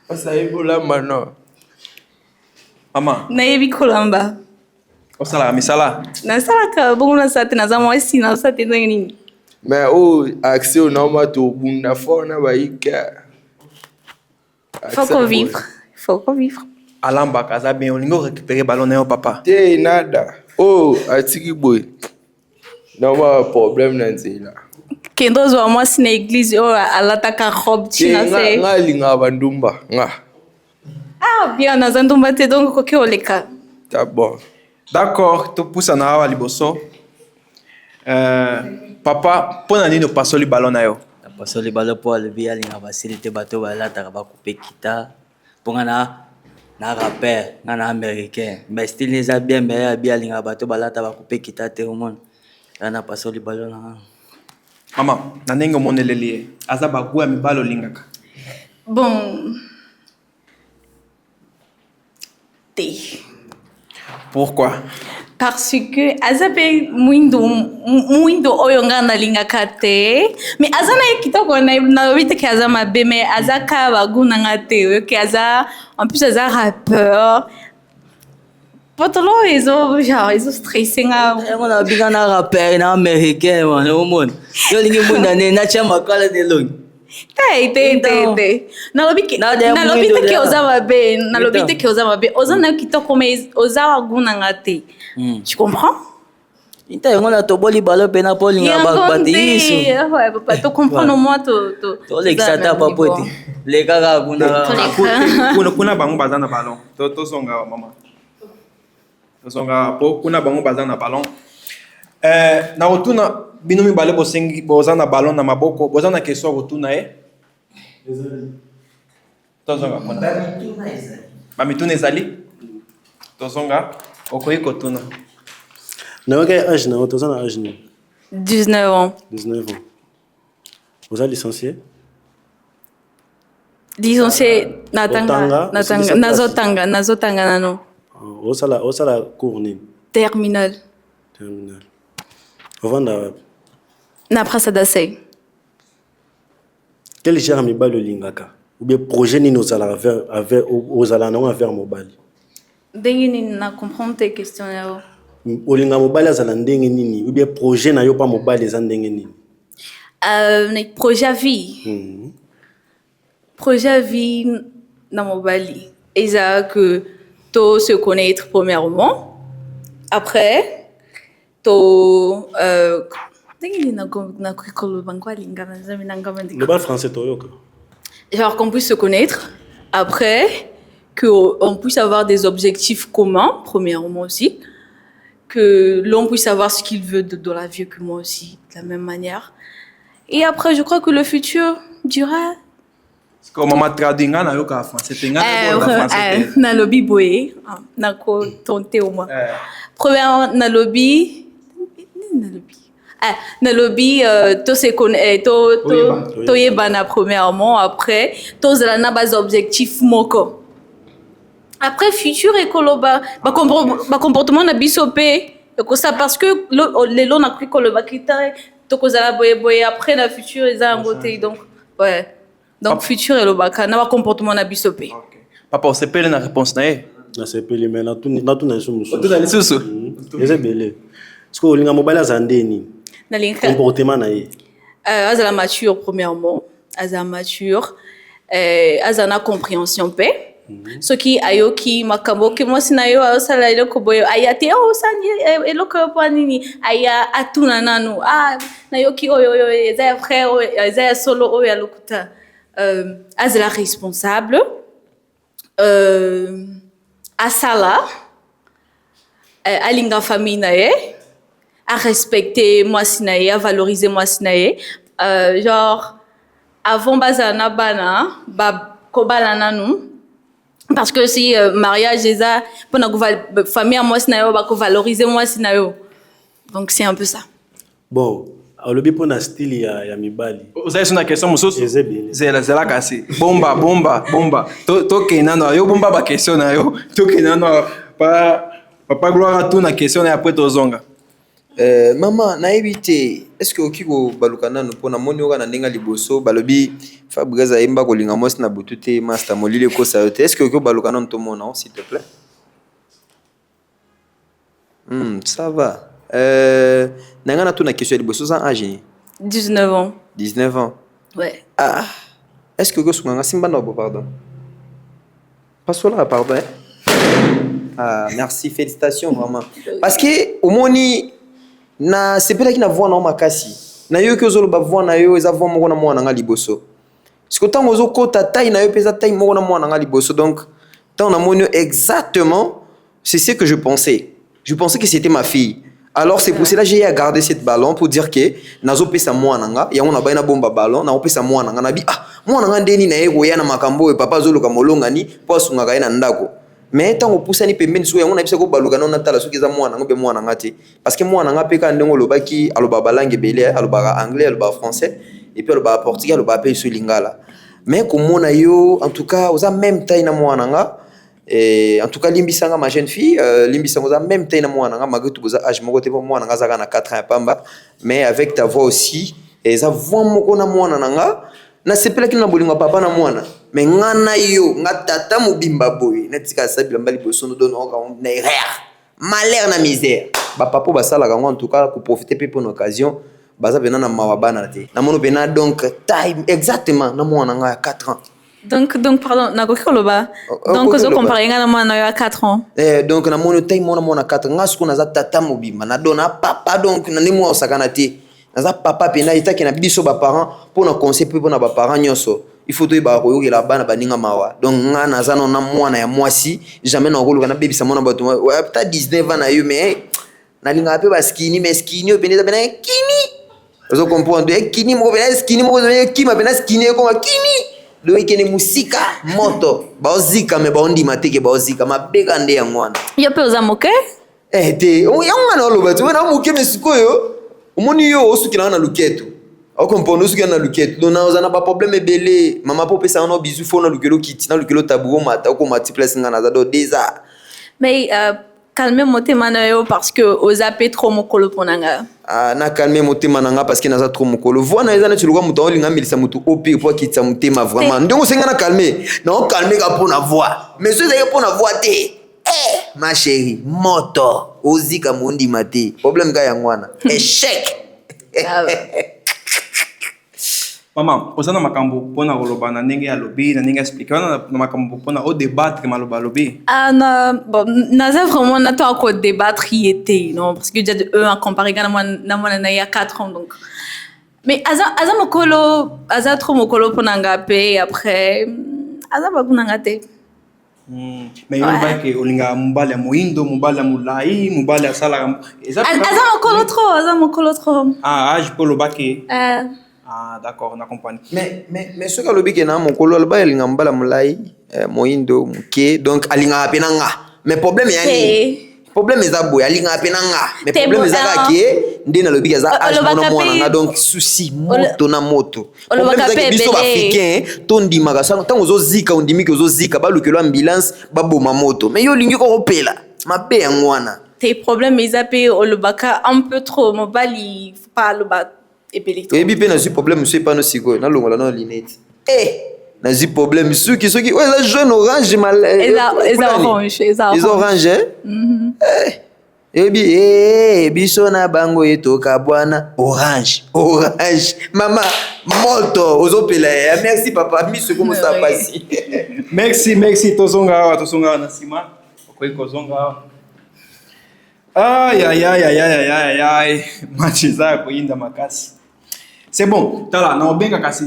asayebi olamba no mama nayebi kolamba osalaka misala nasalaka bongo nasala te naza mwasi nasala te ndenge nini mais oyo accès oyo naoma tobunda fort na bayika faut qu'on vivre alambaka aza bien olingi récupérer ballon na yo papa te nada atiki boye naoma problème na nzela kende ozwa mwasi na église oyo alataka robe tina se nga alingaka bandumba nga bien naza ndumba te donc koki oleka ta bon d'accord topusana awa liboso papa mpo na nini opasoli ballon na yo napasoli balo mpo alobi alinga basili te bato balataka bakupe kita mpo nga na rapper nga na américain mais style eza bien me abi alinga bato balata bakupe kita te omona nga napasoli balo na nga mama na ndenge omoneleli ye aza bagu ya mibali olingaka bon te pourquoi parce que aza mpe mwindo oyo nga nalingaka te mais aza na ye kitoko nalobi teke aza mabe mais aza ka bagu na nga te oyoki aza en plus aza rappeur potolo ezo stresse nga yango nabinga na rapper na américain wana omona yo olingi mwinda nini natya makala nelongi te nalobi teke oza mabe nalobi teke oza mabe oza na yo kitoko mais oza wagu na nga te tu comprends inta yango na toboli balo mpe na mpo olinga bato yiso papa tocomprendre au moins tolekisa ta papo ete lekaka kuna bango baza na ballon tozonga mama tozonga mpo kuna bango baza na ballon na kotuna bino mibale bosengi boza na ballon na maboko boza na question ya kotuna ye tozonga kuna bamituna ezali tozonga okoki kotuna nayoka age na toza na age nini 19 ans 19 ans oza licencié licencié nazotanga nano osala cours nini terminal ovanda wapi na Praça da Sé quel genre mibali olingaka ou bien projet nini ozala nango affaire mobali ndenge nini na comprendre tes questions yao olinga mobali azala ndenge nini ou bien projet na yo pa mobali eza ndenge nini projet à vie projet à vie na mobali eza que to se connaître premièrement après to le bal français toyoka genre qu'on puisse se connaître après qu'on puisse avoir des objectifs communs premièrement aussi que l'on puisse savoir ce qu'il veut dans la vie que moi aussi de la même manière et après je crois que le futur dira maman traduit nga na yo ka français te nga na français na lobby boye na ko tenter au moins premièrement na lobby to se connaît to yebana premièrement après to zala na bas objectif moko après futur ekoloba ba comportement na biso pe ko ça parce que lelo na koloba critère to ko zala boye après na futur eza ngote donc ouais donc futur elobaka na ba comportement na biso pe papa osepele na réponse na ye nasepeli mais na tuna lisusu tuna lisusu eza ebele parce que olinga mobali aza ndeni comportement na ye azala mature premièrement azala mature azala na compréhension pe soki ayoki makambo ke mwasi na yo asala eloko boye aya te osani eloko yo mpo nini aya atuna nanu nayoki oyo eza ya frère eza ya solo oyo alokuta azala responsable asala alinga famille na ye à respecter mwasi na ye à valoriser mwasi na ye genre avant bazana bana kobala nanu parce que si mariage eza pona famille mwasi na yo ba ko valoriser mwasi na yo donc c'est un peu ça bon alobi pona style ya mibali oza sona question mosusu zela kasi bomba to kenano yo bomba ba question na yo to kenano papa gloire tout na question na après tozonga mama nayebi te est-ce que oki kobaluka nanu mpo namoni oka na ndenge ya liboso balobi Fabrice ayemba kolinga mwasi na butu te master molili ekosa yo te est-ce que oki kobaluka nanu tomona s'il te plaît ça va na nga na tuna question ya liboso oza age 19 ans 19 ans ouais est-ce que oki osunganga simbanda obo pardon pasola pardon Ah, merci, félicitations vraiment. Parce que au moni na sepela ki na voix na makasi. Na yo ke ozolo ba voix na yo eza voix moko na mwana nga liboso. Siko tango ozo kota taille na yo pesa taille moko na mwana nga liboso. Donc tant na moni exactement c'est ce que je pensais. Je pensais que c'était ma fille. Alors c'est pour cela que j'ai gardé cette ballon pour dire que nazo pesa mwana nga ya ona baina bomba ballon na opesa mwana nga na bi ah mwana nga ndeni na yeko ya na makambo e papa zolo ka molonga ni posunga ka ina ndako. Mais tant que poussani pembeni so yango na bisa ko baluka na tala soki za mwana ngobe mwana ngati parce que mwana nga peka ndongo lobaki aloba balangue belé aloba anglais aloba français et puis aloba portugais aloba pe so lingala mais komona yo en tout cas oza même taille na mwana nga et en tout cas limbisanga ma jeune fille limbisanga oza même taille na mwana nga malgré tout oza âge moko te mwana nga za na 4 ans pamba mais avec ta voix aussi et za voix moko na mwana nga na sepela kina bolingo papa na mwana mais ngana yo ngatata mobimba boy netika sabila mbali bosono dono ka na erreur malheur na misère ba papa ba sala kango en tout cas pour profiter peu pour une occasion baza bena na mawabana te na mono bena donc time exactement na mwana nga 4 ans donc pardon na kokoloba donc ozo comparer ngana mwana yo 4 ans donc na mono time mwana 4 ngasko na za tata mobimba na dona papa donc na nimo osakana te naza papa pena itaki na biso ba parents pour na conseil pour na ba parents nyoso il faut que ba koyoki la bana baninga mawa donc nga naza na mwana ya mwasi jamais na koluka na baby sa mwana bato peut 19 ans na yo mais na linga pe ba skinny mais skinny openda bena kini ozo comprendre kini mo bena skinny mo kima bena skinny ko kini do ikene musika moto ba ozika me ba ondi mateke ba ozika mabeka nde ya mwana yo pe oza moke te o yanga na lo bato na moke mesikoyo omoni yo osukila na luketo okompono osukila na luketo donc na ozana ba problème belé mama po pesa na bizu fo na lukelo kiti na lukelo tabu mata ko multiplex ngana za do déjà mais calmer motema na yo parce que oza pe trop mokolo ponanga na calmer motema nanga parce que naza trop mokolo voix na eza na tshuluka muto olinga melisa muto opi po kitsa motema vraiment ndongo senga na calmer na calmer ka pona voix mais so ezaka pona voix te ma chérie moto ozika mondi mate problème ga yangwana échec Maman, osana makambo pona koloba na ndenge ya lobi na ndenge expliquer na makambo pona au débattre maloba lobi bon naza vraiment na to ko débattre y était non parce que déjà eux en comparer na mwana na ya 4 ans donc mais aza mokolo aza trop mokolo pona ngape après aza ba kunanga te mais yo ba ke olinga mobali ya moindo mobali ya mulai mobali ya sala aza mokolo trop âge pour le baké d'accord on accompagne mais ce que lobi ke na mokolo ba elinga mbala mulai moindo muke donc alinga penanga mais problème yani problème eza boy alinga penanga mais problème eza ke ndina lobi ke za âge mona nga donc souci moto na moto problème eza ke biso ba africain to ndima ka sango tango zozika ondimi ke zozika ba lukelo ambulance ba boma moto mais yo lingi ko kopela mabe ya ngwana tes problèmes eza pe olobaka un peu trop mobali pas loba epelito ebi pe na zi problème c'est pas no siko na longola na linette na zi problème soki ouais la jaune orange mal les orange ebi biso na bango etoka bwana orange mama moto ozopela ya merci papa miso comme ça passe merci tozonga na sima okoi kozonga ay match za koinda makasi c'est bon tala na obenga kasi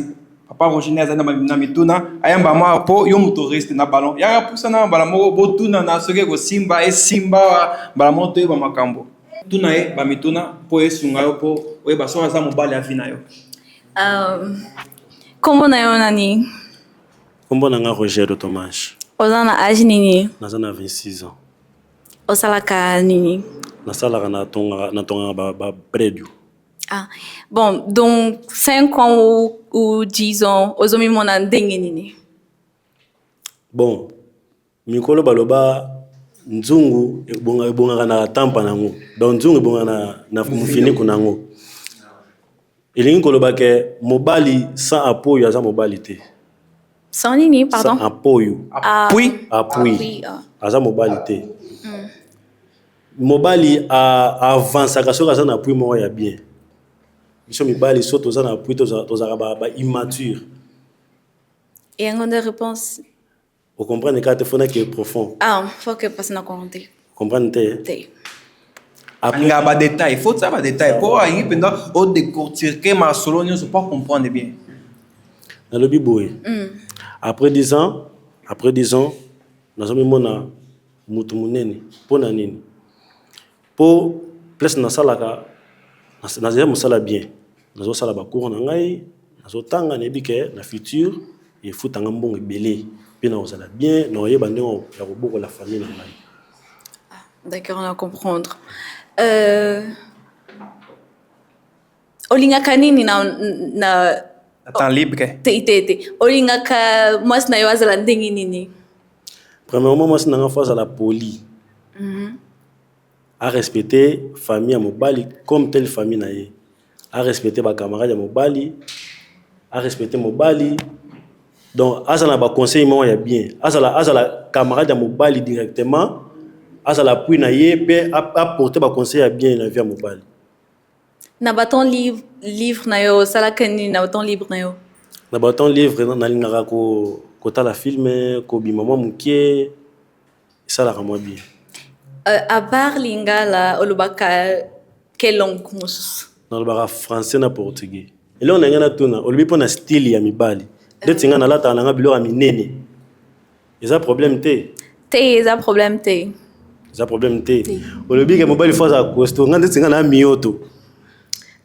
papa Roger na mituna ayamba ma po yo motoriste na ballon ya pusa na bala moko botuna na soke ko simba bala moto ba makambo tuna ba mituna po esunga yo po we ba so za mobali afina yo kombo na yo nani kombo na nga Roger de Thomas oza na âge nini naza na 26 ans osalaka nini nasalaka na tonga ba prédio bon donc 5 ans ou 10 ans ozomi mona ndenge nini bon mikolo baloba nzungu ebongaka na tampa nango donc nzungu ebongaka na mufiniku nango elingi koloba ke mobali sans appui aza mobali te sans nini pardon sans appui aza mobali te mobali avancaka soki aza na appui moko ya bien biso mibali so toza na appui tozalaka ba immature yango nde réponse Vous comprenez quand il est profond. Ah, faut que passe na compter. Comprenez? Après, il y a des détails. Il faut savoir des détails. Pour arriver pendant au décortiquer ma solo, ne pas comprendre bien. Dans le biboué. Après 10 ans, nous avons mis mutumuneni. Pour nanini. Pour plus na salaka, na avons sala bien. Nous avons sala bakour na ngai, nous avons tanga nebike na futur et faut tanga mbongo belé. Puis nous sala bien, nous avons bandé ya beaucoup la famille na ngai. D'accord, on va comprendre. Olingaka nini na temps libre. Olingaka mwasi na yo azala ndenge nini? Premièrement, moi c'est na phase à la poli. À respecter famille à mobali comme telle famille na ye. À respecter ba camarade à mobali, à respecter mobali. Donc azala ba conseil moi ya bien. Azala camarade à mobali directement. Azala puis na ye pe apporter ba conseil à bien na vie à mobali. Na baton livre na yo sala kani na baton livre na yo. Na baton livre na lingaka ko tala film ko bi maman mukie sala ka moi bien. À part lingala olobaka quelle langue mususu? Na olobaka français na portugais. Et là on a ngana tuna olobi pona style ya mibali. Deti ngana lata na ngabilo ya minene. Eza problème te. Eza problème te. Eza problème te. Olobi ke mobali fois à costo ngana deti ngana mioto.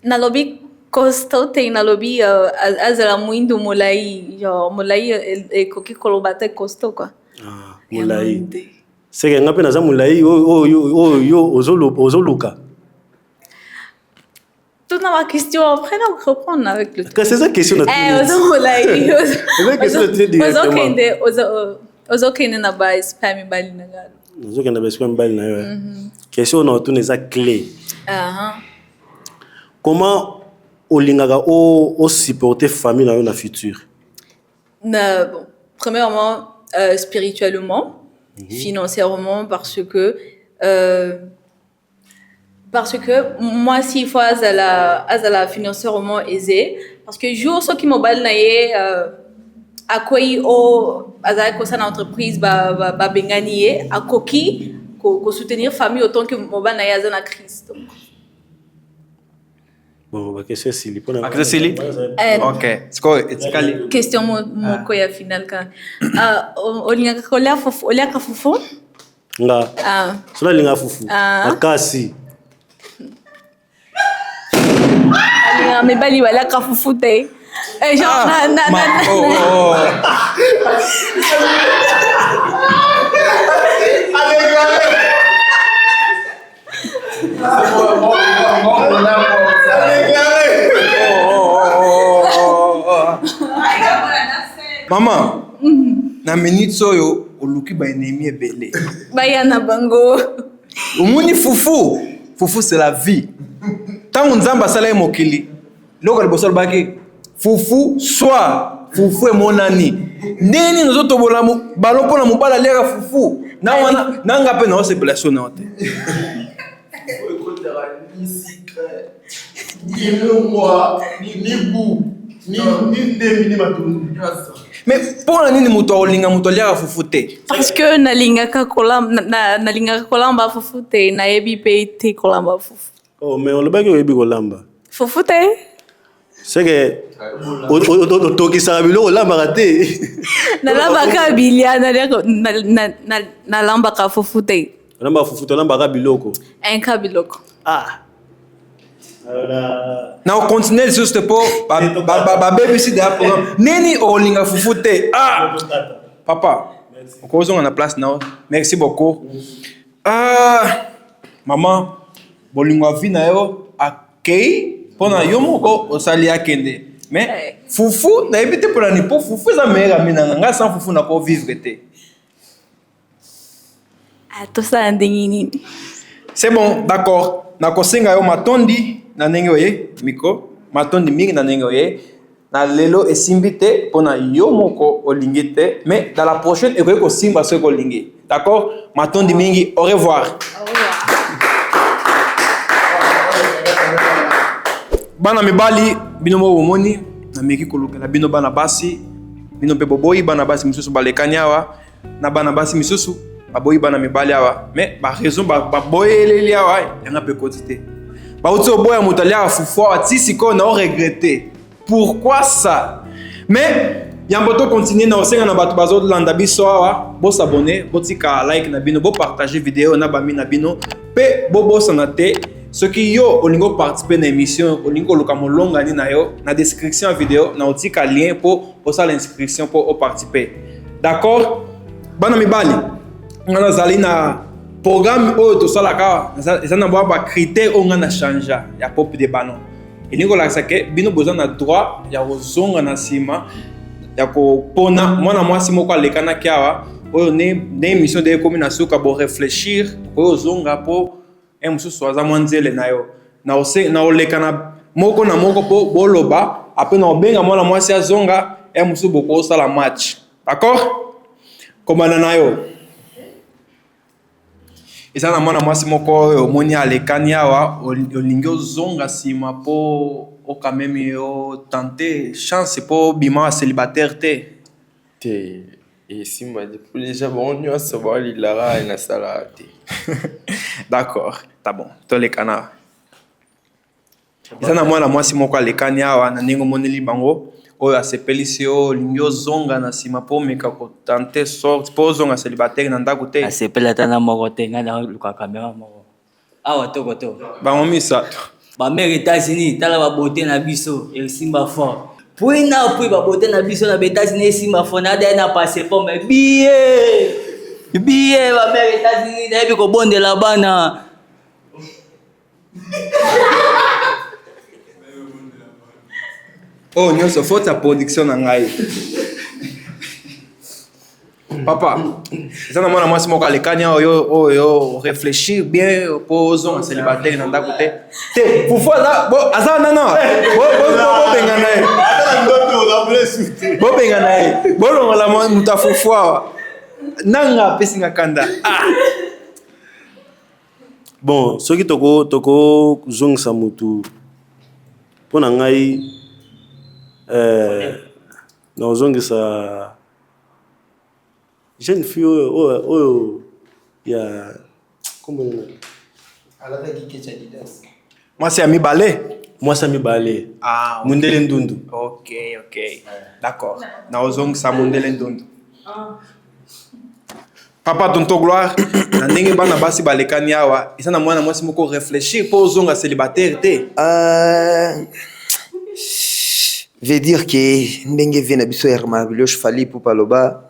Na lobi costo te na lobi azala muito molai, genre molai e koki kolobata costo quoi. Ah, molai. C'est que ngape naza molai yo ozoluka. Toute ma question après on reprend avec le. C'est ça question de. Molai. C'est question de directement. Ozokende na ba spam bali na galo. Ozokende ba spam bali na yo. Question na tout les clé. Comment olingaka o supporter famille dans le futur? Bon, premièrement spirituellement, financièrement parce que moi s'il faut azala financièrement aisé parce que jour ce qui mobile naie akoyi o azala ko sa entreprise ba benganie akoki ko soutenir famille autant que mobile naie azana crise donc. Bon, bah qu'est-ce que c'est li pona. Qu'est-ce que c'est li? OK. C'est quoi etikali? Question mon koya final ka. Olinga ka fufu? Nga. Sula linga fufu. Akasi. Alinga me bali wala ka fufu te. Genre Maman, na minute soyo oluki ba ennemi ebele. Bayana bango. Omoni fufu. Fufu c'est la vie. Tant nzamba sala mokili. Loko liboso baki fufu soit fufu e monani. Neni nozoto bolamu balopo na mobala leka fufu. Na wana nanga pe na osepelation na ote. Mais pour la nini muto olinga muto lia fufute? Parce que nalingaka kolamba fufute na yebi pe te kolamba fufu. Oh mais on le bagi yebi kolamba. Fufute? C'est que otoki sabilo kolamba raté. Na lamba ka bilia na lamba ka fufute. Lamba fufute lamba ka biloko. Un ka biloko. Ah. Na on continue juste pour ba baby si da programme neni olinga fufute papa on cause on a place now merci beaucoup maman bolinga vina yo akei pona yo moko osali akende mais fufu na ebite pour ni pour fufu za meilleur mina nga sans fufu na ko vivre te tout ça ndingini c'est bon d'accord na ko singa yo matondi na ndenge oye miko matondi mingi na ndenge oye na lelo esimbi te pona yo moko olingi te mais dans la prochaine ekoki kosimba soki olingi d'accord matondi mingi au revoir bana mibali bino mo bomoni na meki kolukela bino bana basi bino pe boboyi bana basi misusu balekani awa na bana basi misusu baboyi bana mibali awa mais ba raison baboyeleli awa yanga pe quantité bauti oboya moto aliaka fufu awa ti sikoyo na oregrete pourquoi ça mais yambo to continuer na osenga na bato bazolanda biso awa bosabone botika like na bino bopartage video na bami na bino mpe bobosana te soki yo olingo participer na émission olingo koluka molongani na yo na description ya video na otika lien mpo osala inscription mpo oparticiper d'accord bana mibali nga nazali na programme oyo tosalaka eza na bwa bacritère oyo nga na change ya pop de bano elingi kolakisa ke bino boza na droit ya kozonga na nsima ya kopona mwana mwasi moko alekanaki awa oyo ne émission de ekomi na suka boréfléchir oyo ozonga mpo mosusu aza mwa nzele na yo na olekana moko na moko mpo boloba apres na obenga mwana mwasi azonga mosusu bokosala match d'accord komanda na yo eza na mwana mwasi moko oyo omoni alekani awa olingi ozonga nsima mpo okameme yo tente chance mpo bima wa célibataire te esimba te po déjà bango nyonso baolilaka nasalaka te d'accord ta bon tolekana eza na mwana mwasi moko alekani awa na ndenge omoneli bango oyo asepelisi yo olingi ozonga na nsima mpo omeka kotante sorte mpo ozonga célibataire na ndako te asepeli ata na moko te ngai naluka kamera moko awa tokoto bango misato bamere États-Unis tala babote na biso esimba fort pui na pui babote na biso na États-Unis esimba fort na dai na passeport mais biye bamere États-Unis nayebi kobondela bana oh nyonso faute ya production na ngai papa eza na mwana mwasi moko alekani oyo réfléchir bien mpo ozonga célibataire na ndako te fufu aza nana bobenga na ye bolongola moto afufu awa nanga apesinga kanda bon soki tokozongisa motu mpo na ngai naozongisa jeune fille oyo ya mwasi ya mibale mundele ndundu ok d'accord naozongisa mundele ndundu papa tonto gloire na ndenge bana basi balekani awa eza na mwana mwasi moko réfléchir mpo ozonga célibataire te veut dire que ndenge vie na biso ya Marbilioche Fally Ipupa Loba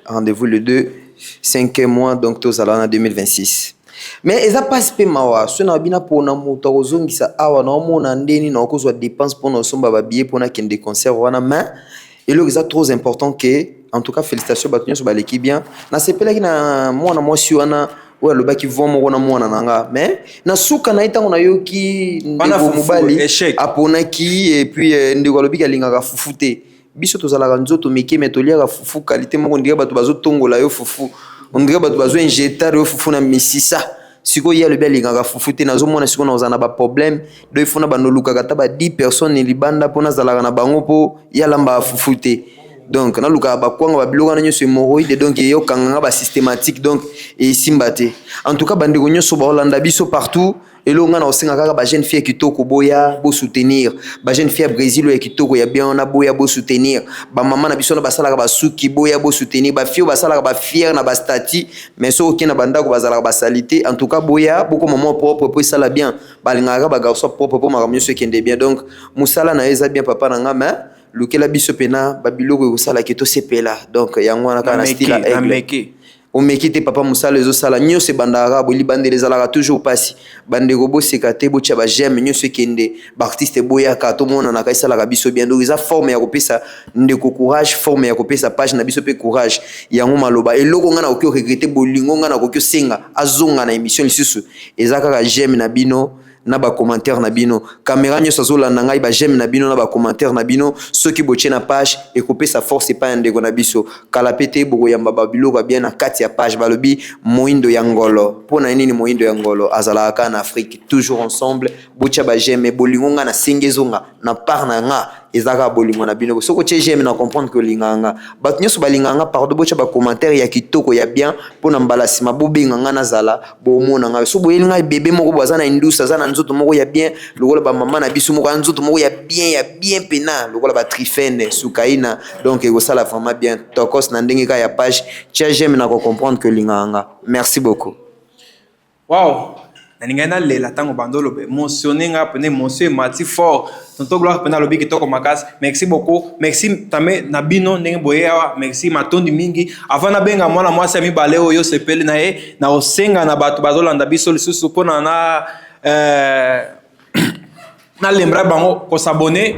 rendez-vous le 2 5e mois donc tozala na 2026 mais eza pasi mpe mawa so na bina mpona moto akozongisa awa na omona ndeni na okozwa dépense mpona osomba babie mpona kende concert wana mais eloko eza trop important que en tout cas félicitations bato nyonso baleki bien nasepelaki na mwana mwasi wana oyo alobaki vo moko na mwana na nga mais na suka na ye ntango nayoki ndeko mobali aponaki et puis ndeko alobiki alingaka fufu te biso tozalaka nzoto mike me toliaka fufu qualité moko ndenge bato bazotongola yo fufu ondenge bato bazoinjectare yo fufu na misisa sikoyo ye alobi alingaka fufu te nazomona sikoyo nazala na baproblème do ifuna banolukaka ata ba 10 personnes libanda mpo nazalaka na bango mpo ye alambaka fufu te donc nalukaka bakwanga babiloko wana nyonso hémorroïde donc eyokanganga basystématique donc esimba te en tout cas bandeko nyonso baolanda biso partout eloko nga na osenga kaka bajeune fille ya kitoko boya bosoutenir bajeune fille ya Brésil oyo ya kitoko ya bien wana boya bosoutenir bamama na biso na basalaka basuki boya bosoutenir bafille oyo basalaka bafiere na bastati mais soki okei na bandako bazalaka basalité en tout cas boya boko mama propre po esala bien balingaka bagarso propre po makambo nyonso ekende bien donc mosala na yo eza bien papa na nga mais lukela biso pena babiloko ekosalaki tosepela donc yango wana kaka na style aigle omeki te papa mosala ezosala nyonso ebandaka bolibandeli ezalaka toujours pasi bandeko boseka te botya bageme nyonso ekende baartiste boyaka tomonanaka esalaka biso bien donc eza forme ya kopesa ndeko courage forme ya kopesa page na biso mpe courage yango maloba eloko nga na koki oregrete bolingo nga na koki osenga azonga na émission lisusu eza kaka geme na bino na ba commentaire na bino caméra nyonso azolanda ngai ba j'aime na bino na ba commentaire na bino soki botie na page ekopesa force epai ya ndeko na biso kala pete bokoyamba babiloko bien na kati ya page balobi moindo ya ngolo mpona nini moindo ya ngolo azalaka na Afrique toujours ensemble botia ba j'aime bolingo nga na sengezonga na part na nga ezaka bolingo na bino soko tie j'aime na comprendre que linganga bato nyonso balinganga pardon bocha ba commentaire ya kitoko ya bien pona mbala sima bobenga nga nazala bomona nga so boyelinga bébé moko boza na indus aza na nzoto moko ya bien lokola ba mama na biso moko nzoto moko ya bien pena lokola ba trifene sukaina donc ekosala vraiment bien tokos na ndenge ka ya page tie j'aime na comprendre que linganga merci beaucoup. Wow, naninga na lela tango bandolo be mentionné nga pene monsieur Mati fort tonto gloire pena lobi kitoko makasi. Merci beaucoup, merci tame na bino ndenge boye awa, merci matondi mingi avant na benga mwana mwasi mi bale oyo sepeli na ye na osenga na bato bazolanda biso lisusu pona na lembra bango ko s'abonner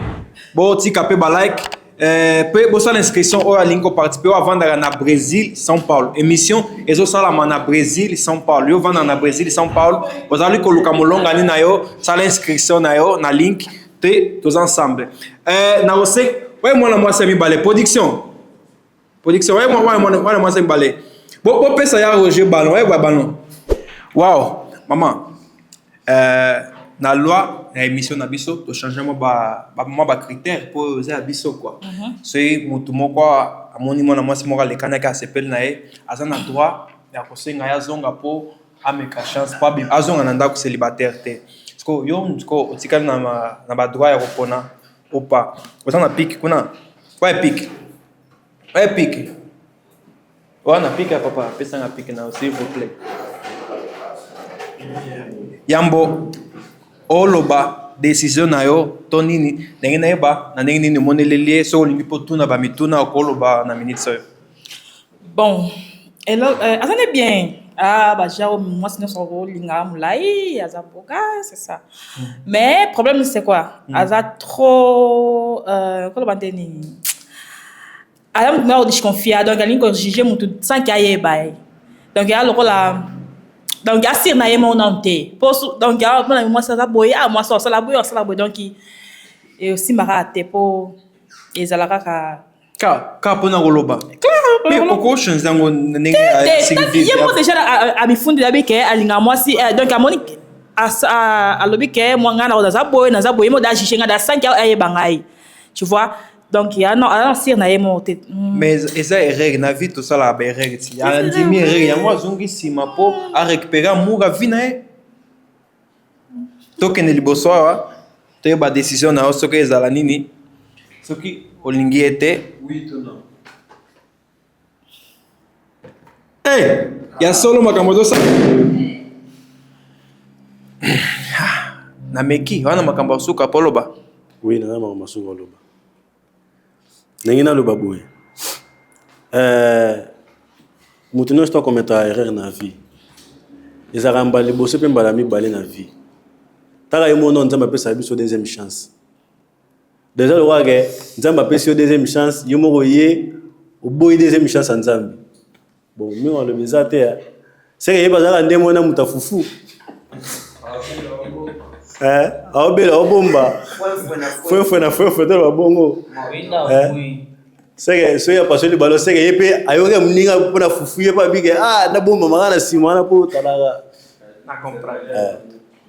bo tika pe ba like pe bo sala inscription o alingo participer avant na Brésil São Paulo émission ezo sala na Brésil São Paulo yo vanda na Brésil São Paulo ozali ko luka molonga ni na yo sala inscription na yo na link te tous ensemble na ose ouais moi moi c'est mi balé production ouais moi c'est mi balé bo pesa ya Roger ballon ouais ballon wow maman na loi na émission na biso to changement ba critère pour za biso quoi c'est mutu moko amoni mona mwasi moko lekana ka sepel na ye azana droit ya kosenga ya zonga po ameka chance pa bi azonga na ndako célibataire te parce que yo ndiko otikali na ba droit ya kopona opa ozana pique kuna ouais pique wana pique ya papa pesa nga pique na s'il vous plaît yambo oloba décision na yo to nini ndenge na yeba na ndenge nini moneleli so olingi po tuna ba mituna okoloba na minute so bon attendez bien bah genre moi sinon ça linga mulai azaboka c'est ça mais problème c'est quoi aza trop koloba ndeni adam me desconfier donc alingo juger mutu sans qu'il y ait bail donc ya lokola donc ya sir na yema onante donc ya moi ça boy moi ça la boy donc et aussi marate po ezalaka ka pona goloba mais oko change zango ndenge yemo déjà a bifundi la bike alinga moi si donc a monique a lobike moi ngana na za boy mo da jishenga da 5 ya bangai tu vois donc il y a non sir na yemo mais eza erreur na vie tout ça la erreur ti ya ndimi erreur ya moi zongi sima po a récupérer muga vina to kene liboso wa to ba décision na so ke ezala nini soki olingi ete oui to non ya solo makambo to sa na meki wana makambo suka poloba oui na makambo suka loba ndenge naloba boye mutu nyonso tokometa erreur na vie ezalaka mbala liboso mpe mbala mibale na vie taka ye mono nzambe apesa biso deuxième chance déjà lokola ke nzambe apesi yo deuxième chance yo moko ye oboyi deuxième chance ya nzambe bon mingi alobi eza te seke ye bazalaka nde mona mutu afufu aobela obomba fwe na fwe to babongo seke so ya pasoli balo seke ye pe ayoke mninga mpona fufu ye pa bike na bomba manga na nsima wana po talaka na comprendre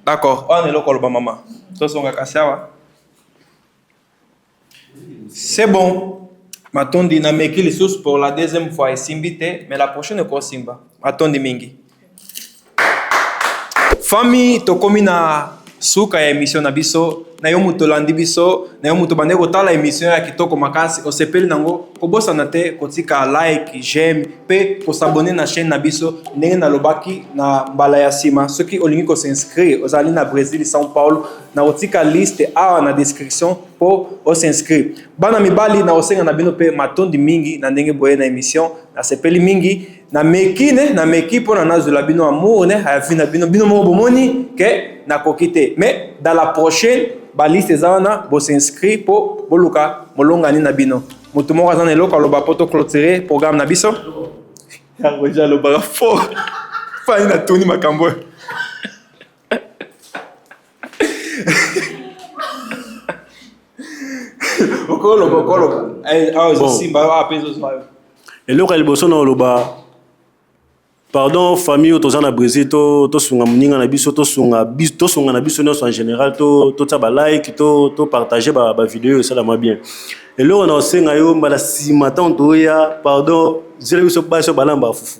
d'accord on est lokolo ba mama tosonga kasiawa c'est bon matondi na meki lisusu pour la deuxième fois esimbi te mais la prochaine ko simba matondi mingi famille tokomi na suka ya émission na biso na yo mutu landi biso na yo mutu bande kotala émission ya kitoko makasi osepeli nango kobosana te kotika like j'aime pe kosabone na chaîne na biso ndenge nalobaki na mbala ya sima soki olingi kosinscrire ozali na Brésil São Paulo na kotika liste awa na description po osinscrire bana mibali na osenga na bino pe matondi mingi na ndenge boye na émission na sepeli mingi na meki pona nazula bino amour ne hafi na bino mo bomoni ke na kokite mais dans la prochaine baliste ezana bo s'inscrit po boluka molonga ni na bino mutu moko azana eloko aloba po to clôturer programme na biso ya roja aloba fort fani na toni makambo okoloba simba apezo sayo eloko ya liboso na oloba Pardon, famille, tous en Brésil, tous sont en Moninga na biso, tous sont na biso en général, tous taba like, tous partager ba vidéo, ça la bien. Et là on a aussi ngayo mbala si matin toya, pardon, zéro biso ba so balamba fufu.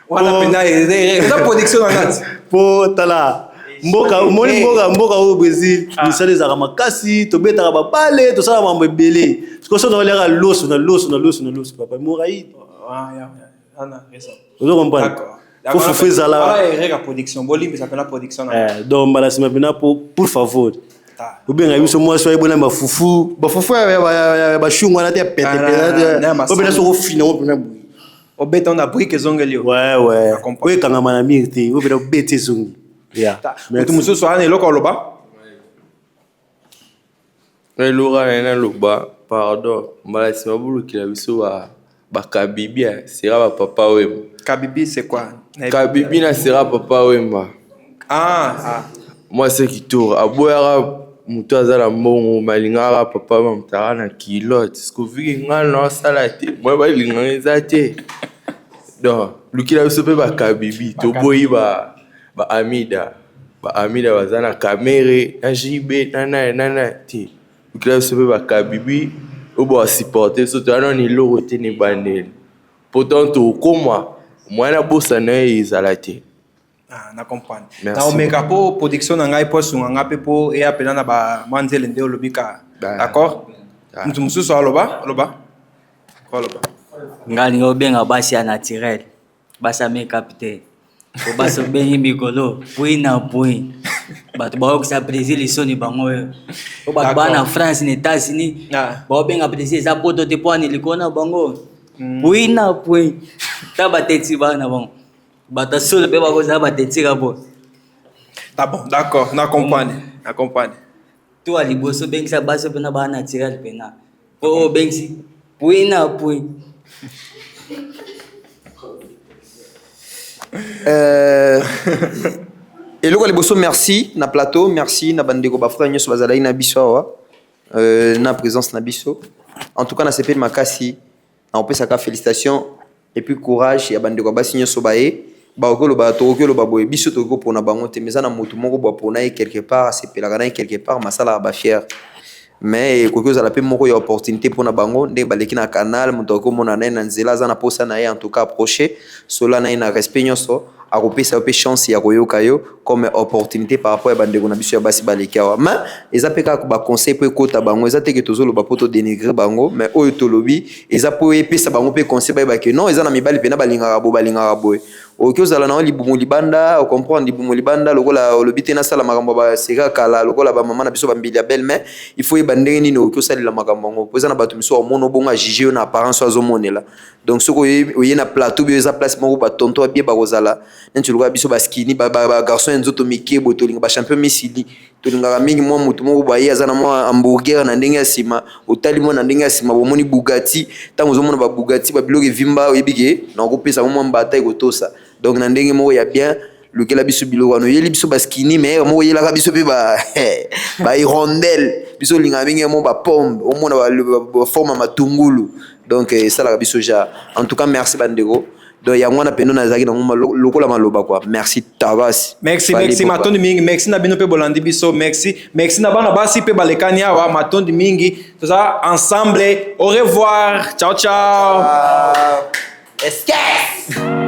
Wala pena eza production na ngati. Po tala. Mboka au Brésil, nous sommes des aramakasi, to beta ba pale, to sala mambo ebele. Parce que ça on a loso papa mouraï. Ana, raison. Vous comprenez? Faut faire ça là. Voilà, la production. Bolim, ça s'appelle la production. Donc, c'est maintenant pour favor. Ou bien, il y a moi, soyez bon, ma foufou. Ba foufou, ba chou, on a été pété. Ou bien, ça au final, on a bouilli. Au béton, on a pris que zongelio. Ouais. Oui, quand on a mis, ou bien, bêté zong. Yeah. Mais tout le monde soit là, encore là-bas. Loba, pardon. Mais c'est pas pour qu'il a vu ça. Kabibi sera papa wema. Kabibi c'est quoi? Kabibi na sera papa wema. Moi c'est qui tourne. Aboyara mutu azala mbongo malingara papa mamtara na kilote. Sko viki ngal na salate. Moi ba linga ezate. Donc lukila usope ba Kabibi to boyi ba Amida. Ba Amida bazana kamere na jibe nana ti. Lukila usope ba Kabibi. Ou bon supporter so tu as ni loroté ni bandel. Pourtant tu comme moi na bossa na izalate. Na comprendre. Na omeka po production na ngai po sunga ngape po e apela na ba manzele nde olobika. D'accord? Mutu mususu aloba. Ngali ngobenga basi ya naturel. Basa make-up te. Ko baso bengi mikolo, point na point. Bato ba sa Brésil isoni bango. O bato ba na France ni États-Unis. Ba benga Brésil za poto te poani likona bango. Point na point. Ta bateti ba na bango. Bata solo pe ba ko za bateti ka bo. Tá bom, d'accord, na acompanhe. Tu ali boso bengi sa baso pe na ba naturel pe na. O bengi point na point. Et le liboso merci na plateau, merci na bandeko ba frère nyoso bazalai na biso wa na présence na biso. En tout cas na CP makasi na opesa ka félicitations et puis courage ya bandeko ba nyoso bae ba okolo ba to okolo ba boye biso to ko pona bango te mezana motu moko ba pona e quelque part c'est pelagana quelque part masala ba fier. Mais quoi que ça la paix moko ya opportunité pour na bango nde baleki na canal moto ko mona na nzela za na posa na en tout cas approcher cela na respect nyoso a kopesa pe chance ya koyoka yo comme opportunité par rapport à bandeko na biso ya basi baleki awa mais eza pe ka ba conseil pe kota bango eza te ke tozolo ba poto dénigrer bango mais oyo tolobi eza po epesa bango pe conseil ba ke non eza na mibali pe na balinga bo oki ozala na libumu libanda o comprendre libumu libanda lokola olobite na sala makambo ba seka kala lokola ba mama na biso ba mbili ya belle mais il faut ebandenge nini oki osalila makambo ngo poza na bato miso omono bonga juger na apparence azomonela donc soko oye na plateau bi eza place moko ba tonto bien ba kozala nti lokola biso ba skini ba garçon nzoto mikebo tolinga ba champion misili tolinga mingi mwa mutu moko ba ye azana mwa hamburger na ndenge ya sima otali mwa na ndenge ya sima bomoni Bugatti tango zomona ba Bugatti ba biloke vimba oyebike na kopesa mwa mbata ekotosa. Donc na ndenge moko ya bien lukela biso biloko no yeli biso baskini mais moko yela ka biso pe ba hirondelle biso linga mingi mo ba pombe au mona ba forme matungulu donc ça la biso ja en tout cas merci bandeko donc ya mwana peno na zaki na ngoma lokola maloba quoi merci tabasi merci matondi mingi merci na bino pe bolandi biso merci na bana basi pe balekani awa matondi mingi tout ça ensemble au revoir ciao escape